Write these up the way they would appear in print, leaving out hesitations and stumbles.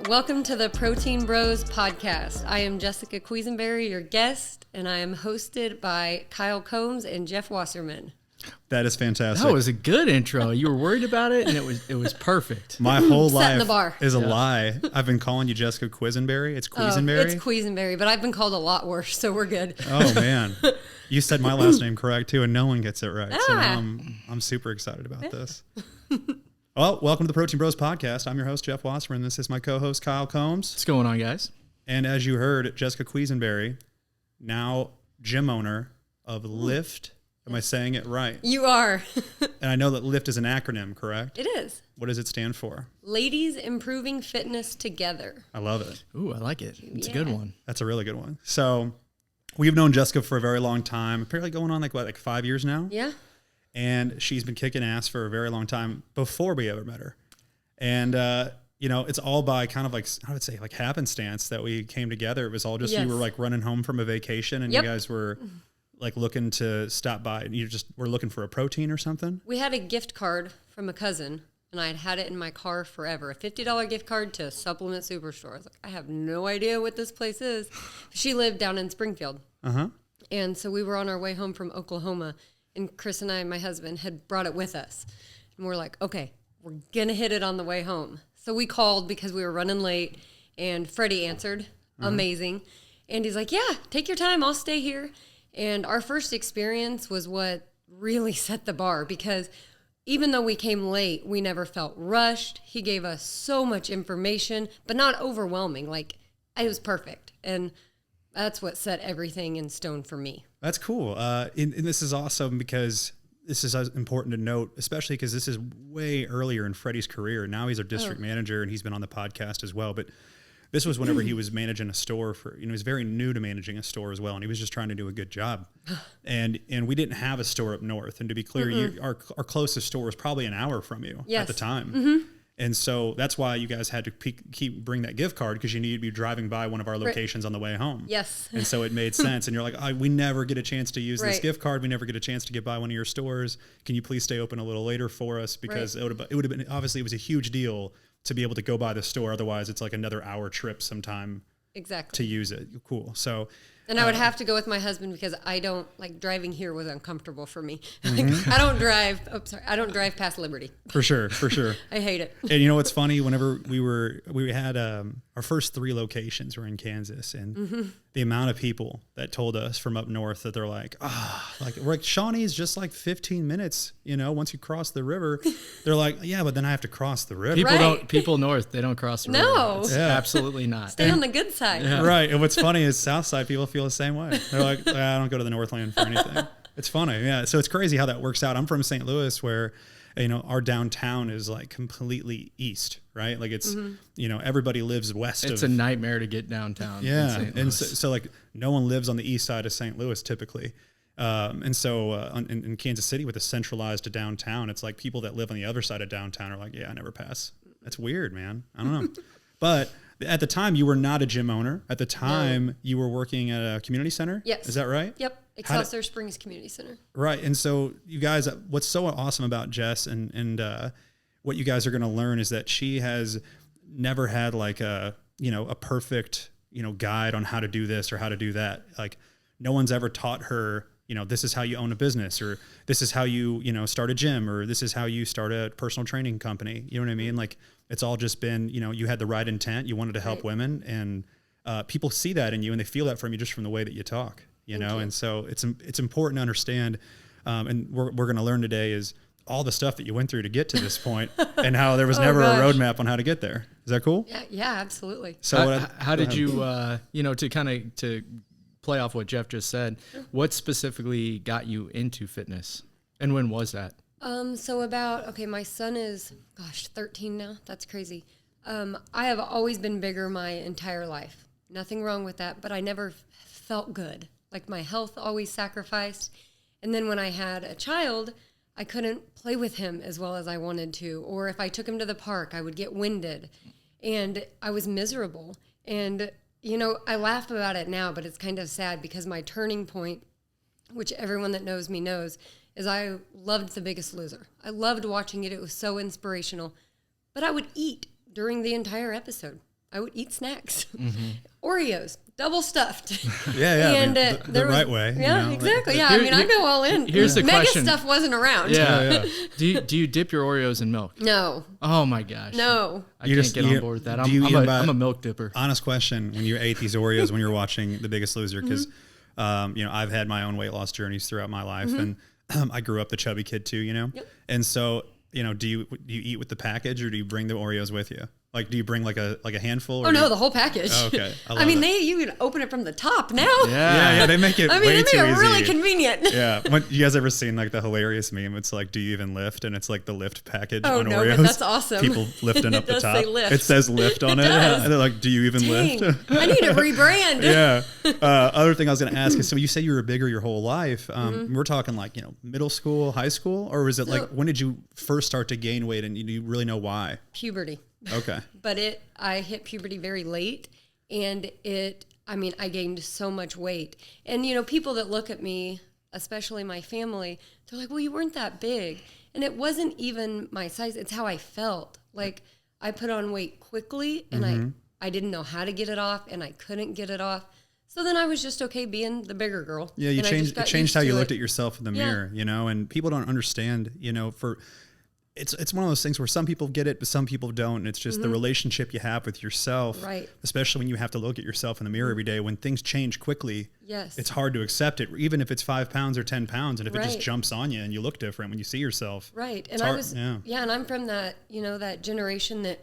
Welcome to the Protein Bros podcast. I am Jessica Quesenberry, your guest, and I am hosted by Kyle Combs and Jeff Wasserman. That is fantastic. That was a good intro. You were worried about it, and it was perfect. My whole life the bar. is a lie. I've been calling you Jessica Quesenberry. It's Quesenberry. It's Quesenberry, but I've been called a lot worse, so we're good. Oh man, you said my last name correct too, and no one gets it right. So I'm super excited about this. Well, welcome to the Protein Bros podcast. I'm your host Jeff Wasserman. This is my co-host Kyle Combs. What's going on, guys? And as you heard, Jessica Quesenberry, now gym owner of Lift. Am I saying it right? You are. And I know that LIFT is an acronym, correct? It is. What does it stand for? Ladies Improving Fitness Together. I love it. Ooh, I like it. It's a good one. That's a really good one. So we've known Jessica for a very long time, apparently going on like 5 years now. Yeah. And she's been kicking ass for a very long time before we ever met her. And, it's all by kind of like, I would say like happenstance that we came together. It was all just, You were like running home from a vacation and you guys were like looking to stop by and you just were looking for a protein or something. We had a gift card from a cousin and I had it in my car forever. A $50 gift card to Supplement Superstores. I was like, I have no idea what this place is. She lived down in Springfield. Uh-huh. And so we were on our way home from Oklahoma and Chris and I, my husband, had brought it with us. And we're like, okay, we're going to hit it on the way home. So we called because we were running late and Freddie answered. Amazing. And he's like, yeah, take your time. I'll stay here. And our first experience was what really set the bar because even though we came late, we never felt rushed. He gave us so much information, but not overwhelming. Like, it was perfect. And that's what set everything in stone for me. That's cool. And this is awesome because this is important to note, especially because this is way earlier in Freddie's career. Now he's our district manager and he's been on the podcast as well. But this was whenever he was managing a store he was very new to managing a store as well. And he was just trying to do a good job. And we didn't have a store up north. And to be clear, our closest store was probably an hour from you at the time. And so that's why you guys had to bring that gift card because you needed to be driving by one of our locations on the way home. Yes. And so it made sense. And you're like, we never get a chance to use this gift card. We never get a chance to get by one of your stores. Can you please stay open a little later for us? Because it would have been, obviously it was a huge deal to be able to go by the store. Otherwise it's like another hour trip sometime to use it. Cool. So, and I would have to go with my husband because I don't like driving here was uncomfortable for me. Like, I don't drive past Liberty. For sure. I hate it. And you know what's funny? Whenever we had our first 3 locations were in Kansas, and the amount of people that told us from up north that they're like, we're like Shawnee's just like 15 minutes. Once you cross the river, they're like, yeah, but then I have to cross the river. People north, they don't cross the river. No, absolutely not. Stay on the good side. Yeah. Right. And what's funny is Southside people feel the same way. They're like, I don't go to the Northland for anything. It's funny. Yeah. So it's crazy how that works out. I'm from St. Louis where, our downtown is like completely east, right? Like it's, everybody lives west It's a nightmare to get downtown. Yeah. And so like no one lives on the east side of St. Louis typically. And so in Kansas City with a centralized downtown, it's like people that live on the other side of downtown are like, yeah, I never pass. That's weird, man. I don't know. But at the time you were not a gym owner. At the time you were working at a community center. Yes. Is that right? Yep. Excelsior Springs Community Center. Right. And so you guys, what's so awesome about Jess and what you guys are going to learn is that she has never had like a perfect, guide on how to do this or how to do that. Like no one's ever taught her, this is how you own a business or this is how you, start a gym or this is how you start a personal training company. You know what I mean? Like it's all just been, you had the right intent. You wanted to help women and people see that in you and they feel that from you just from the way that you talk. And so it's important to understand, and we're going to learn today is all the stuff that you went through to get to this point and how there was never a roadmap on how to get there. Is that cool? Yeah, absolutely. So how did you, to play off what Jeff just said, what specifically got you into fitness and when was that? My son is, 13 now. That's crazy. I have always been bigger my entire life. Nothing wrong with that, but I never felt good. Like my health always sacrificed. And then when I had a child, I couldn't play with him as well as I wanted to. Or if I took him to the park, I would get winded. And I was miserable. And, I laugh about it now, but it's kind of sad because my turning point, which everyone that knows me knows, is I loved The Biggest Loser. I loved watching it. It was so inspirational. But I would eat during the entire episode. I would eat snacks. Oreos, double stuffed. Yeah, And the right way. Yeah, you know, exactly. like- Yeah, I mean, I go all in. Here's the Mega question. stuff wasn't around. Yeah. Do you dip your Oreos in milk? No. Oh my gosh. No. I can't get on board with that. I'm a milk dipper. Honest question: when you ate these Oreos when you were watching The Biggest Loser, because I've had my own weight loss journeys throughout my life, and I grew up the chubby kid too, and so do you eat with the package or do you bring the Oreos with you? Like, do you bring like a handful? Or Oh no, the whole package. Oh, okay. I mean, you can open it from the top now. Yeah, they make it. I mean, way they too make it easy. really convenient. Yeah. You guys ever seen like the hilarious meme? It's like, do you even lift? And it's like the lift package Oh, on no, Oreos. but that's awesome. People lifting up It the does top. say lift. It says lift on it. does. And they're like, do you even Dang, lift? I need to rebrand. Yeah. Other thing I was going to ask is, so you said you were bigger your whole life. We're talking like, middle school, high school, or was it like, when did you first start to gain weight and you really know why? Puberty. Okay. But I hit puberty very late, and I gained so much weight. And, people that look at me, especially my family, they're like, well, you weren't that big. And it wasn't even my size. It's how I felt. Like, I put on weight quickly, and I didn't know how to get it off, and I couldn't get it off. So then I was just okay being the bigger girl. Yeah, it changed how you looked at yourself in the mirror, and people don't understand, it's one of those things where some people get it, but some people don't. And it's just the relationship you have with yourself, right? Especially when you have to look at yourself in the mirror every day. When things change quickly, yes, it's hard to accept it, even if it's 5 pounds or 10 pounds. And if it just jumps on you and you look different when you see yourself, right? And and I'm from that, that generation that,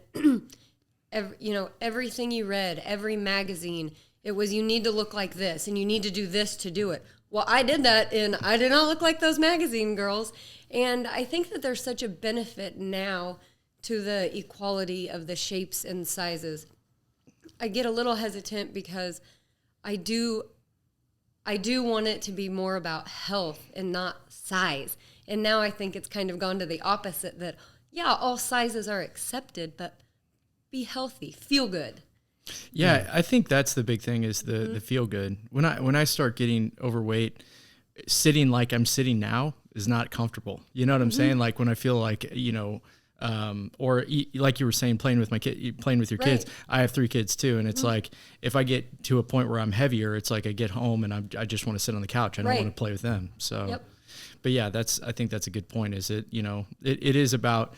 everything you read, every magazine, it was you need to look like this and you need to do this to do it. Well, I did that, and I did not look like those magazine girls. And I think that there's such a benefit now to the equality of the shapes and sizes. I get a little hesitant because I do want it to be more about health and not size. And now I think it's kind of gone to the opposite, that, all sizes are accepted, but be healthy, feel good. Yeah, I think that's the big thing is the feel good. When I start getting overweight, sitting like I'm sitting now is not comfortable. You know what I'm saying? Like when I feel like, like you were saying, playing with your kids. I have 3 kids too. And it's like, if I get to a point where I'm heavier, it's like I get home and I just want to sit on the couch. I don't want to play with them. So, but yeah, I think that's a good point. Is it, it is about,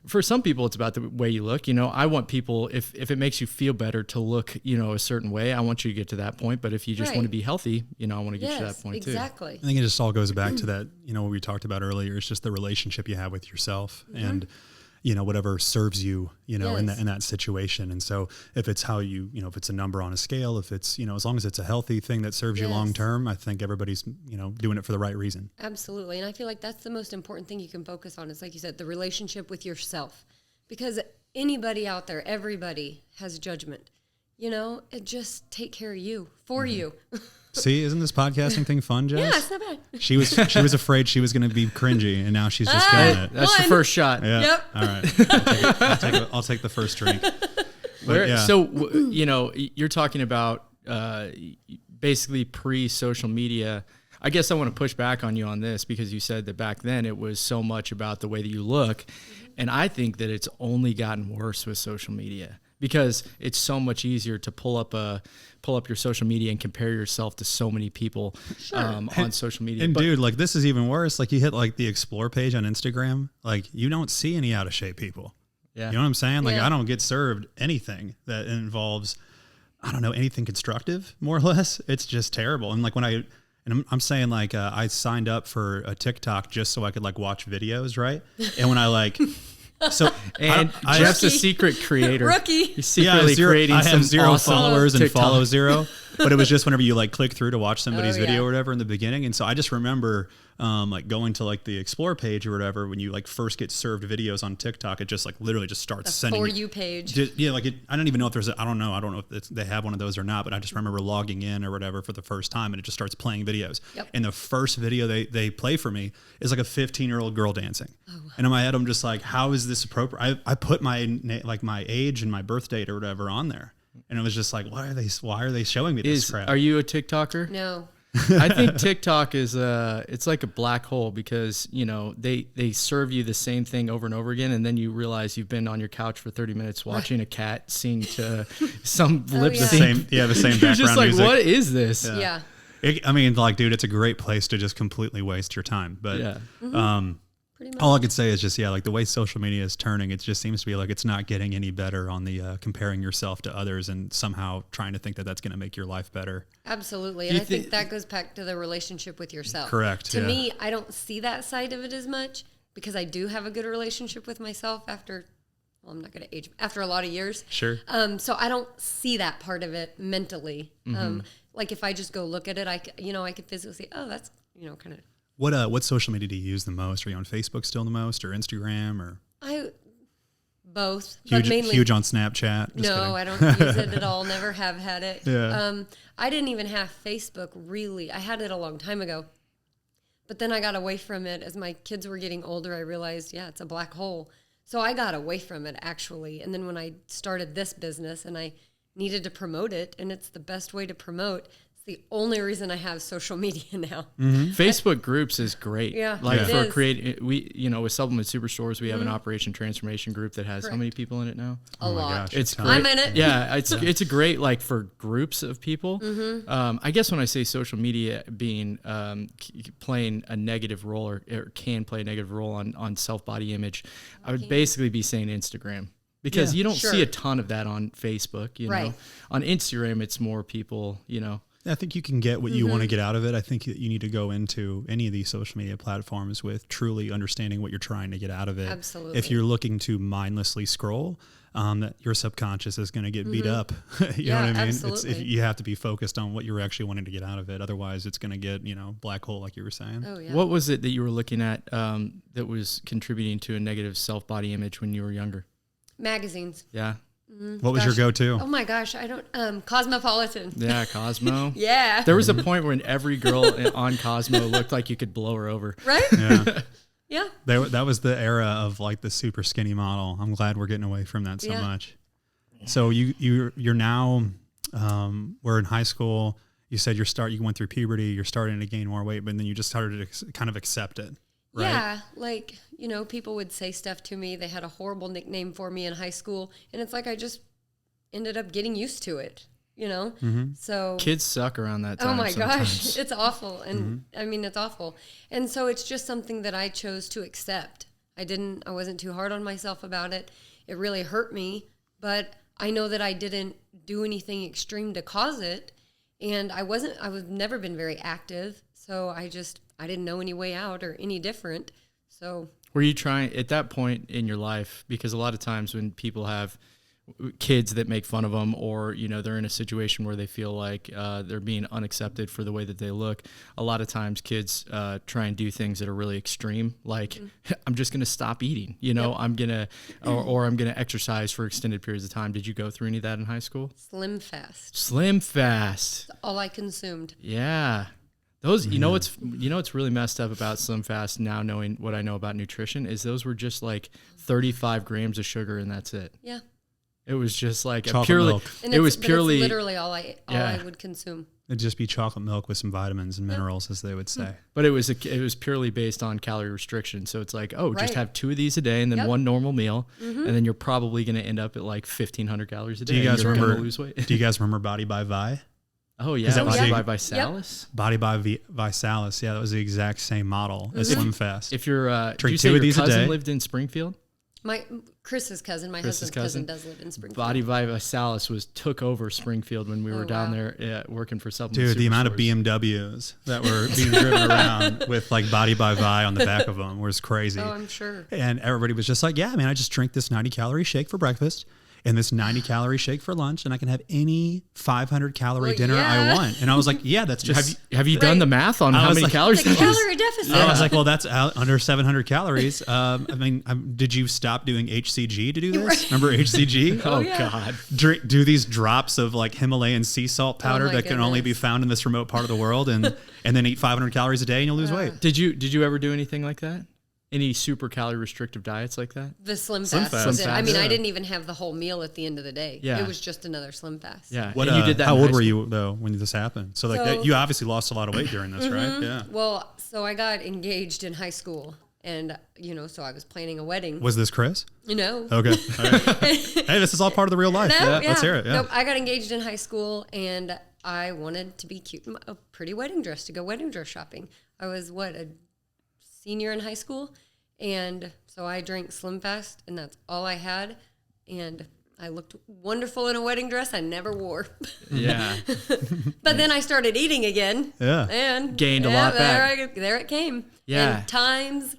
for some people, it's about the way you look. I want people, if it makes you feel better to look, a certain way, I want you to get to that point. But if you just want to be healthy, I want to get to that point too. Exactly. I think it just all goes back to that, what we talked about earlier. It's just the relationship you have with yourself and, whatever serves you, in that situation. And so if it's how you, if it's a number on a scale, if it's, as long as it's a healthy thing that serves you long term, I think everybody's, doing it for the right reason. Absolutely. And I feel like that's the most important thing you can focus on is, like you said, the relationship with yourself. Because anybody out there, everybody has judgment. It just take care of you, for you. See, isn't this podcasting thing fun, Jess? Yeah, it's not bad. She was afraid she was going to be cringy, and now she's just killing it. That's the first shot. Yeah. Yep. All right. I'll take the first drink. But, yeah. So, you're talking about basically pre-social media. I guess I want to push back on you on this because you said that back then it was so much about the way that you look. And I think that it's only gotten worse with social media because it's so much easier to pull up your social media and compare yourself to so many people on social media. And dude, like this is even worse. Like you hit like the explore page on Instagram, like you don't see any out of shape people. Yeah. You know what I'm saying? Like I don't get served anything that involves, anything constructive, more or less. It's just terrible. And like when I'm saying like I signed up for a TikTok just so I could like watch videos, right? And when I Jeff's a secret creator. Rookie. He's secretly creating I have 0 awesome followers and TikTok. follow 0. But it was just whenever you like click through to watch somebody's video yeah. or whatever in the beginning. And so I just remember like going to like the explore page or whatever, when you like first get served videos on TikTok, it just like literally just starts sending For You page. I don't even know if there's I don't know if they have one of those or not, but I just remember logging in or whatever for the first time and it just starts playing videos. Yep. And the first video they play for me is like a 15-year-old girl dancing. Oh, wow. And in my head I'm just like, how is this appropriate? I put my my age and my birth date or whatever on there. And it was just like, why are they showing me this crap? Are you a TikToker? No. I think TikTok is it's like a black hole because, you know, they serve you the same thing over and over again, and then you realize you've been on your couch for 30 minutes watching a cat sing to some lip sync. The same background You're just like, music. what is this? Yeah. I mean, like, dude, it's a great place to just completely waste your time. But Pretty much. all I could say is just, like the way social media is turning, it just seems to be like it's not getting any better on the comparing yourself to others and somehow trying to think that that's going to make your life better. Absolutely. And I think that goes back to the relationship with yourself. Correct. To me, I don't see that side of it as much because I do have a good relationship with myself after, well, I'm not going to age, after a lot of years. Sure. So I don't see that part of it mentally. Like if I just go look at it, I could physically say, oh, that's, kind of. What social media do you use the most? Are you on Facebook still the most, or Instagram, or both? Huge, but mainly, huge on Snapchat? No, kidding. I don't use it at all. Never have had it. Yeah. I didn't even have Facebook really. I had it a long time ago, but then I got away from it as my kids were getting older. I realized, it's a black hole. So I got away from it actually. And then when I started this business and I needed to promote it, and it's the best way to promote. The only reason I have social media now. Facebook groups is great. Yeah, for creating, with Supplement Superstores, we have an Operation Transformation group that has how many people in it now? A lot. Gosh, It's great. I'm in it. Yeah, it's a great for groups of people. I guess when I say social media being playing a negative role or can play a negative role on self body image, I would basically be saying Instagram. Because you don't see a ton of that on Facebook, know. On Instagram, it's more people, I think you can get what you want to get out of it. I think you need to go into any of these social media platforms with truly understanding what you're trying to get out of it. Absolutely. If you're looking to mindlessly scroll, that your subconscious is going to get beat up. You know what I mean? Absolutely. You have to be focused on what you're actually wanting to get out of it. Otherwise, it's going to get, black hole, like you were saying. Oh, yeah. What was it that you were looking at that was contributing to a negative self-body image when you were younger? Magazines. Yeah. What was your go-to? Oh my gosh, I don't. Cosmopolitan. Yeah, Cosmo. Yeah. There was a point when every girl on Cosmo looked like you could blow her over. Right? Yeah. Yeah. That was the era of like the super skinny model. I'm glad we're getting away from that so much. So you're now we're in high school. You said you went through puberty. You're starting to gain more weight, but then you just started to kind of accept it. Right? Yeah, like, people would say stuff to me. They had a horrible nickname for me in high school, and it's like I just ended up getting used to it, So kids suck around that time. Oh my sometimes. gosh, it's awful. And I mean, it's awful. And so it's just something that I chose to accept. I wasn't too hard on myself about it. It really hurt me, but I know that I didn't do anything extreme to cause it. And I was never been very active. So I didn't know any way out or any different. So were you trying at that point in your life? Because a lot of times when people have kids that make fun of them, or they're in a situation where they feel like they're being unaccepted for the way that they look, a lot of times kids try and do things that are really extreme, like I'm just going to stop eating, I'm gonna or I'm gonna exercise for extended periods of time. Did you go through any of that in high school? Slim fast. That's all I consumed. Yeah. Those, what's really messed up about Slim Fast now, knowing what I know about nutrition, is those were just like 35 grams of sugar and that's it. Yeah. It was just like chocolate milk. And it's literally all I would consume. It'd just be chocolate milk with some vitamins and minerals, as they would say. But it was purely based on calorie restriction. So it's like, just have 2 of these a day and then one normal meal, and then you're probably going to end up at like 1,500 calories a day. Do you guys remember? Lose weight. Do you guys remember Body by Vi? Oh yeah, Body by Visalis. Yep. Body by Visalis. Yeah, that was the exact same model as Slim Fast. If you're, drink did you 2 say of these your a day? cousin lived in Springfield? Chris's cousin, my husband's cousin does live in Springfield. Body by Visalis took over Springfield when we were down there working for Supplement Superstores. Dude, the amount of BMWs that were being driven around with like Body by Vi on the back of them was crazy. Oh, I'm sure. And everybody was just like, yeah, man, I just drink this 90-calorie shake for breakfast and this 90-calorie shake for lunch, and I can have any 500-calorie dinner I want. And I was like, yeah, that's just... Have you done the math on how many calories that is? Calorie deficit. I was like, well, that's under 700 calories. I mean, did you stop doing HCG to do this? Remember HCG? Oh, God. Do these drops of like Himalayan sea salt powder that can only be found in this remote part of the world, and then eat 500 calories a day and you'll lose weight. Did you ever do anything like that? Any super calorie restrictive diets like that? The Slim Fast. Fast. I mean, I didn't even have the whole meal at the end of the day. Yeah. It was just another Slim Fast. Yeah. What, and you did that how in old high were school? you though when this happened? So like you obviously lost a lot of weight during this, right? Yeah. Well, so I got engaged in high school, and so I was planning a wedding. Was this Chris? Okay. All right. Hey, this is all part of the real life. No, Let's hear it. Yeah. Nope, I got engaged in high school, and I wanted to be cute in a pretty wedding dress to go wedding dress shopping. I was a senior in high school, and so I drank Slim Fast, and that's all I had, and I looked wonderful in a wedding dress I never wore. Yeah. But then I started eating again. Yeah. And gained a lot back. There it came. Yeah. And times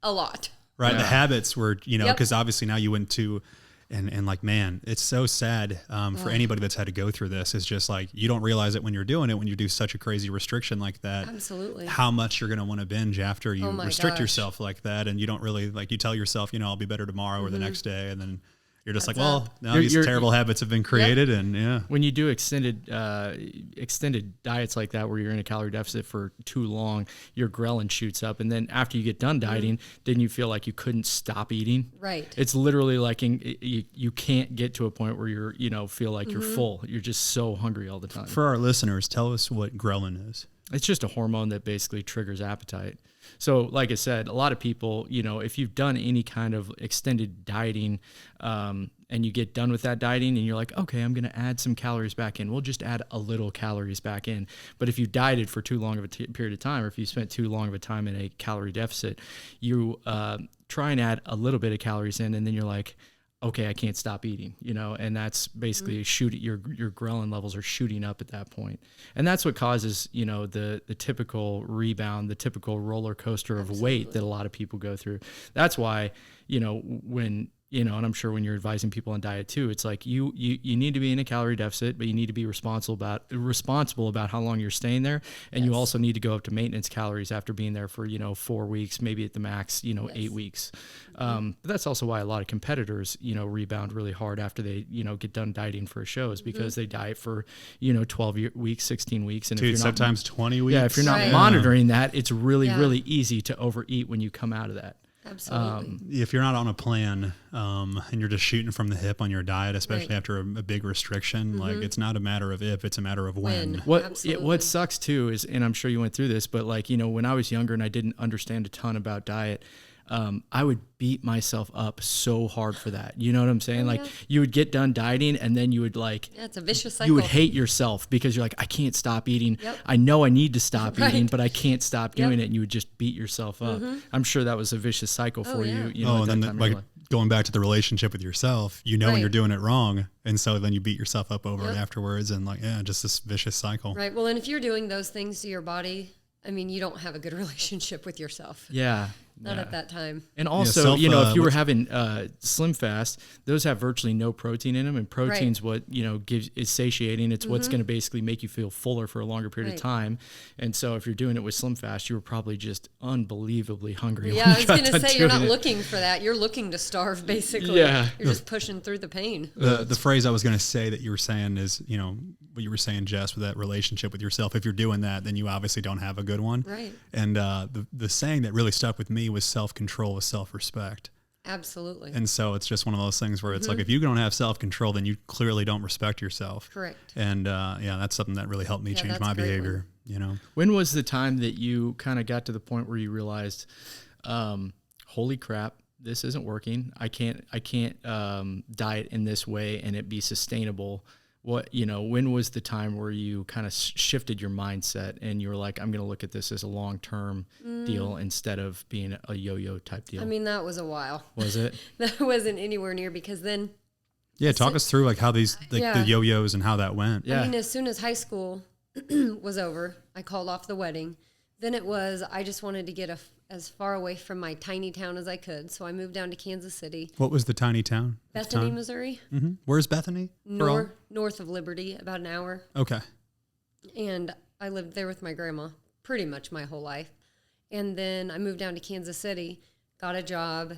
a lot. Right. Yeah. The habits were, Yep. because obviously now you went to, and like, man, it's so sad for anybody that's had to go through this. It's just like, you don't realize it when you're doing it, when you do such a crazy restriction like that. Absolutely. How much you're going to want to binge after you restrict gosh. yourself like that. And you don't really, like, you tell yourself, I'll be better tomorrow or the next day. And then you're just That's like, well, up. now these terrible habits have been created. And yeah. When you do extended diets like that, where you're in a calorie deficit for too long, your ghrelin shoots up, and then after you get done dieting, then you feel like you couldn't stop eating. Right. It's literally like you can't get to a point where you're feel like you're full. You're just so hungry all the time. For our listeners, tell us what ghrelin is. It's just a hormone that basically triggers appetite. So like I said, a lot of people, if you've done any kind of extended dieting, and you get done with that dieting and you're like, okay, I'm going to add some calories back in. We'll just add a little calories back in. But if you dieted for too long of a period of time, or if you spent too long of a time in a calorie deficit, you try and add a little bit of calories in, and then you're like, okay, I can't stop eating, and that's basically your ghrelin levels are shooting up at that point. And that's what causes, the typical rebound, the typical roller coaster of weight that a lot of people go through. That's why, when, and I'm sure when you're advising people on diet too, it's like you need to be in a calorie deficit, but you need to be responsible about how long you're staying there. And you also need to go up to maintenance calories after being there for, 4 weeks, maybe at the max, 8 weeks. But that's also why a lot of competitors, rebound really hard after they, get done dieting for a show, is because they diet for, 12 weeks, 16 weeks. And Dude, if you're not, sometimes 20 weeks. Yeah, if you're not monitoring that, it's really, really easy to overeat when you come out of that. Absolutely. If you're not on a plan and you're just shooting from the hip on your diet, especially after a big restriction, like, it's not a matter of if, it's a matter of when. What sucks too is, and I'm sure you went through this, but like, when I was younger and I didn't understand a ton about diet, I would beat myself up so hard for that. You know what I'm saying? Like, you would get done dieting and then you would it's a vicious cycle. You would hate yourself because you're like, I can't stop eating. I know I need to stop eating, but I can't stop doing it. And you would just beat yourself up. I'm sure that was a vicious cycle for you. And then going back to the relationship with yourself, when you're doing it wrong. And so then you beat yourself up over it afterwards, and just this vicious cycle. Right. Well, and if you're doing those things to your body, I mean, you don't have a good relationship with yourself. Yeah. Not at that time. And also, if you were having Slim Fast, those have virtually no protein in them, and protein's what is satiating. It's what's going to basically make you feel fuller for a longer period of time. And so, if you're doing it with Slim Fast, you were probably just unbelievably hungry. Yeah, I was going to say, you're not looking for that. You're looking to starve, basically. Yeah, you're just pushing through the pain. The phrase I was going to say that you were saying is, what you were saying, Jess, with that relationship with yourself. If you're doing that, then you obviously don't have a good one. Right. And the saying that really stuck with me was self-control with self-respect. Absolutely. And so it's just one of those things where it's like, if you don't have self-control, then you clearly don't respect yourself. Correct. And that's something that really helped me change my behavior. When was the time that you kind of got to the point where you realized, holy crap, this isn't working. I can't diet in this way and it be sustainable. When was the time where you kind of shifted your mindset and you were like, I'm going to look at this as a long-term deal instead of being a yo-yo type deal? I mean, that was a while. Was it? That wasn't anywhere near, because then. Yeah. Talk us through like how the yo-yos and how that went. Yeah. I mean, as soon as high school was over, I called off the wedding. Then it was, I just wanted to get as far away from my tiny town as I could. So I moved down to Kansas City. What was the tiny town? Bethany, Missouri. Mm-hmm. Where's Bethany? North of Liberty, about an hour. Okay. And I lived there with my grandma pretty much my whole life. And then I moved down to Kansas City, got a job,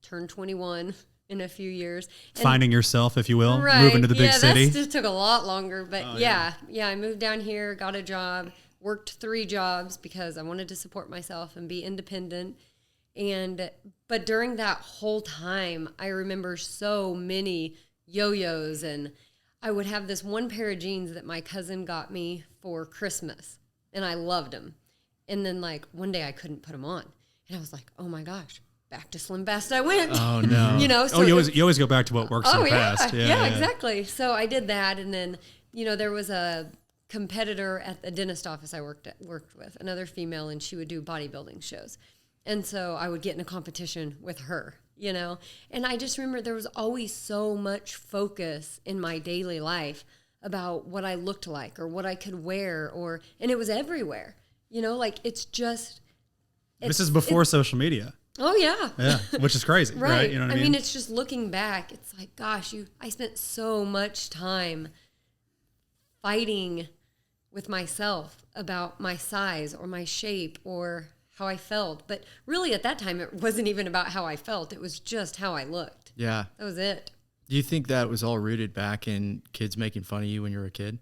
turned 21 in a few years. And finding yourself, if you will, right, moving to the big city. That just took a lot longer. But I moved down here, got a job, worked 3 jobs because I wanted to support myself and be independent. But during that whole time, I remember so many yo-yos, and I would have this one pair of jeans that my cousin got me for Christmas, and I loved them. And then like one day I couldn't put them on, and I was like, oh my gosh, back to Slim Fast I went. Oh no. So you always go back to what works in the past. Yeah, exactly. So I did that, and then there was a competitor at the dentist office I worked with, another female, and she would do bodybuilding shows. And so I would get in a competition with her, and I just remember there was always so much focus in my daily life about what I looked like or what I could wear, and it was everywhere, it's just. This is before social media. Oh yeah. Yeah, which is crazy, right? You know what I mean? It's just looking back, it's like, gosh, I spent so much time fighting with myself about my size or my shape or how I felt. But really at that time, it wasn't even about how I felt. It was just how I looked. Yeah. That was it. Do you think that was all rooted back in kids making fun of you when you were a kid?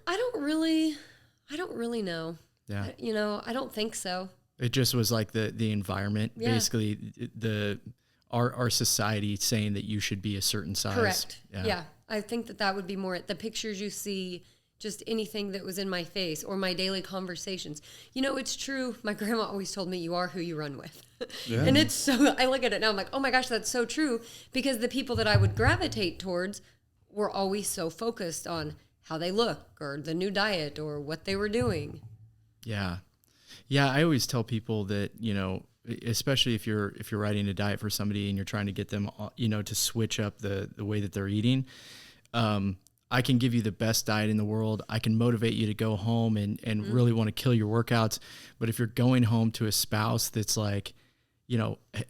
I don't really know. Yeah. I don't think so. It just was like the environment, basically our society saying that you should be a certain size. Correct. Yeah. I think that would be more the pictures you see, just anything that was in my face or my daily conversations. It's true. My grandma always told me, you are who you run with. Yeah. And it's so, I look at it now, I'm like, oh my gosh, that's so true. Because the people that I would gravitate towards were always so focused on how they look or the new diet or what they were doing. Yeah. Yeah. I always tell people that, especially if you're writing a diet for somebody and you're trying to get them, to switch up the way that they're eating, I can give you the best diet in the world. I can motivate you to go home and really want to kill your workouts. But if you're going home to a spouse that's like,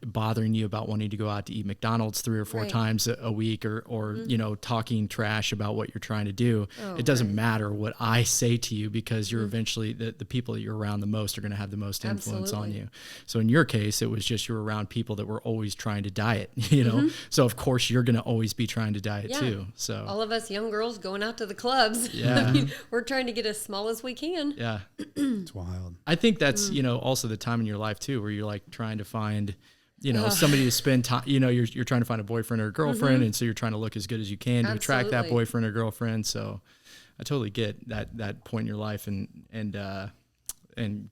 bothering you about wanting to go out to eat McDonald's 3 or 4 times a week or talking trash about what you're trying to do, it doesn't matter what I say to you because you're eventually the people that you're around the most are going to have the most influence on you. So in your case, it was just you're around people that were always trying to diet, So of course you're going to always be trying to diet too. So all of us young girls going out to the clubs, we're trying to get as small as we can. Yeah. It's wild. I think that's, also the time in your life too, where you're like trying to find, somebody to spend time, you're trying to find a boyfriend or a girlfriend. And so you're trying to look as good as you can to attract that boyfriend or girlfriend. So I totally get that point in your life and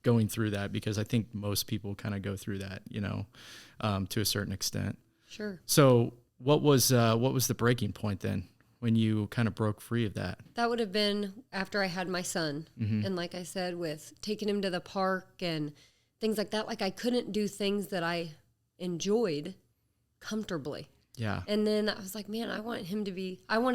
going through that, because I think most people kind of go through that, to a certain extent. Sure. So what was the breaking point then when you kind of broke free of that? That would have been after I had my son. And like I said, with taking him to the park and things like that, like I couldn't do things that I enjoyed comfortably. Yeah. And then I was like, man, I want to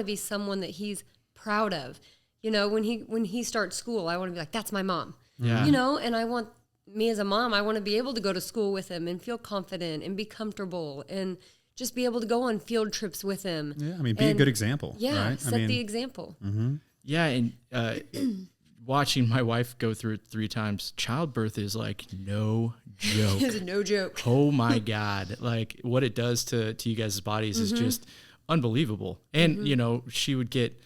be someone that he's proud of. When he starts school, I want to be like, that's my mom. Yeah. And I want me as a mom, I want to be able to go to school with him and feel confident and be comfortable and just be able to go on field trips with him. Yeah. I mean, be a good example. Yeah. Right? Set the example. Mm-hmm. Yeah. And, watching my wife go through it 3 times, childbirth is like no joke. It's no joke. Oh my God. Like what it does to you guys' bodies is just unbelievable. And, she would get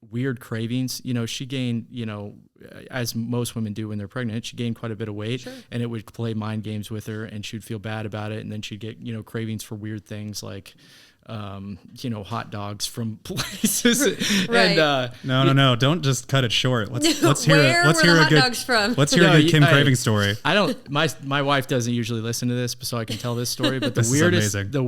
weird cravings. She gained, as most women do when they're pregnant, she gained quite a bit of weight and it would play mind games with her and she'd feel bad about it. And then she'd get, cravings for weird things like, hot dogs from places. Right. And no, don't just cut it short. Let's hear hot dogs from? Let's hear a good Kim Craving story. I don't. My wife doesn't usually listen to this, so I can tell this story. But the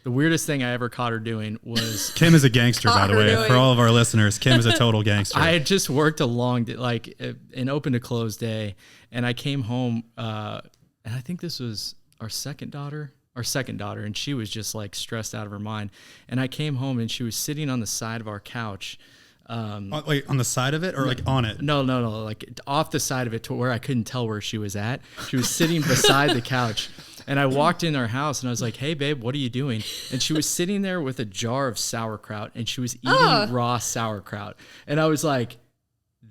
weirdest thing I ever caught her doing was Kim is a gangster, by the way. For all of our listeners, Kim is a total gangster. I had just worked a long day, like an open to close day, and I came home, and I think this was our second daughter, and she was just like stressed out of her mind. And I came home and she was sitting on the side of our couch. Like on the side of it or like on it? No, like off the side of it to where I couldn't tell where she was at. She was sitting beside the couch. And I walked in our house and I was like, hey, babe, what are you doing? And she was sitting there with a jar of sauerkraut and she was eating raw sauerkraut. And I was like,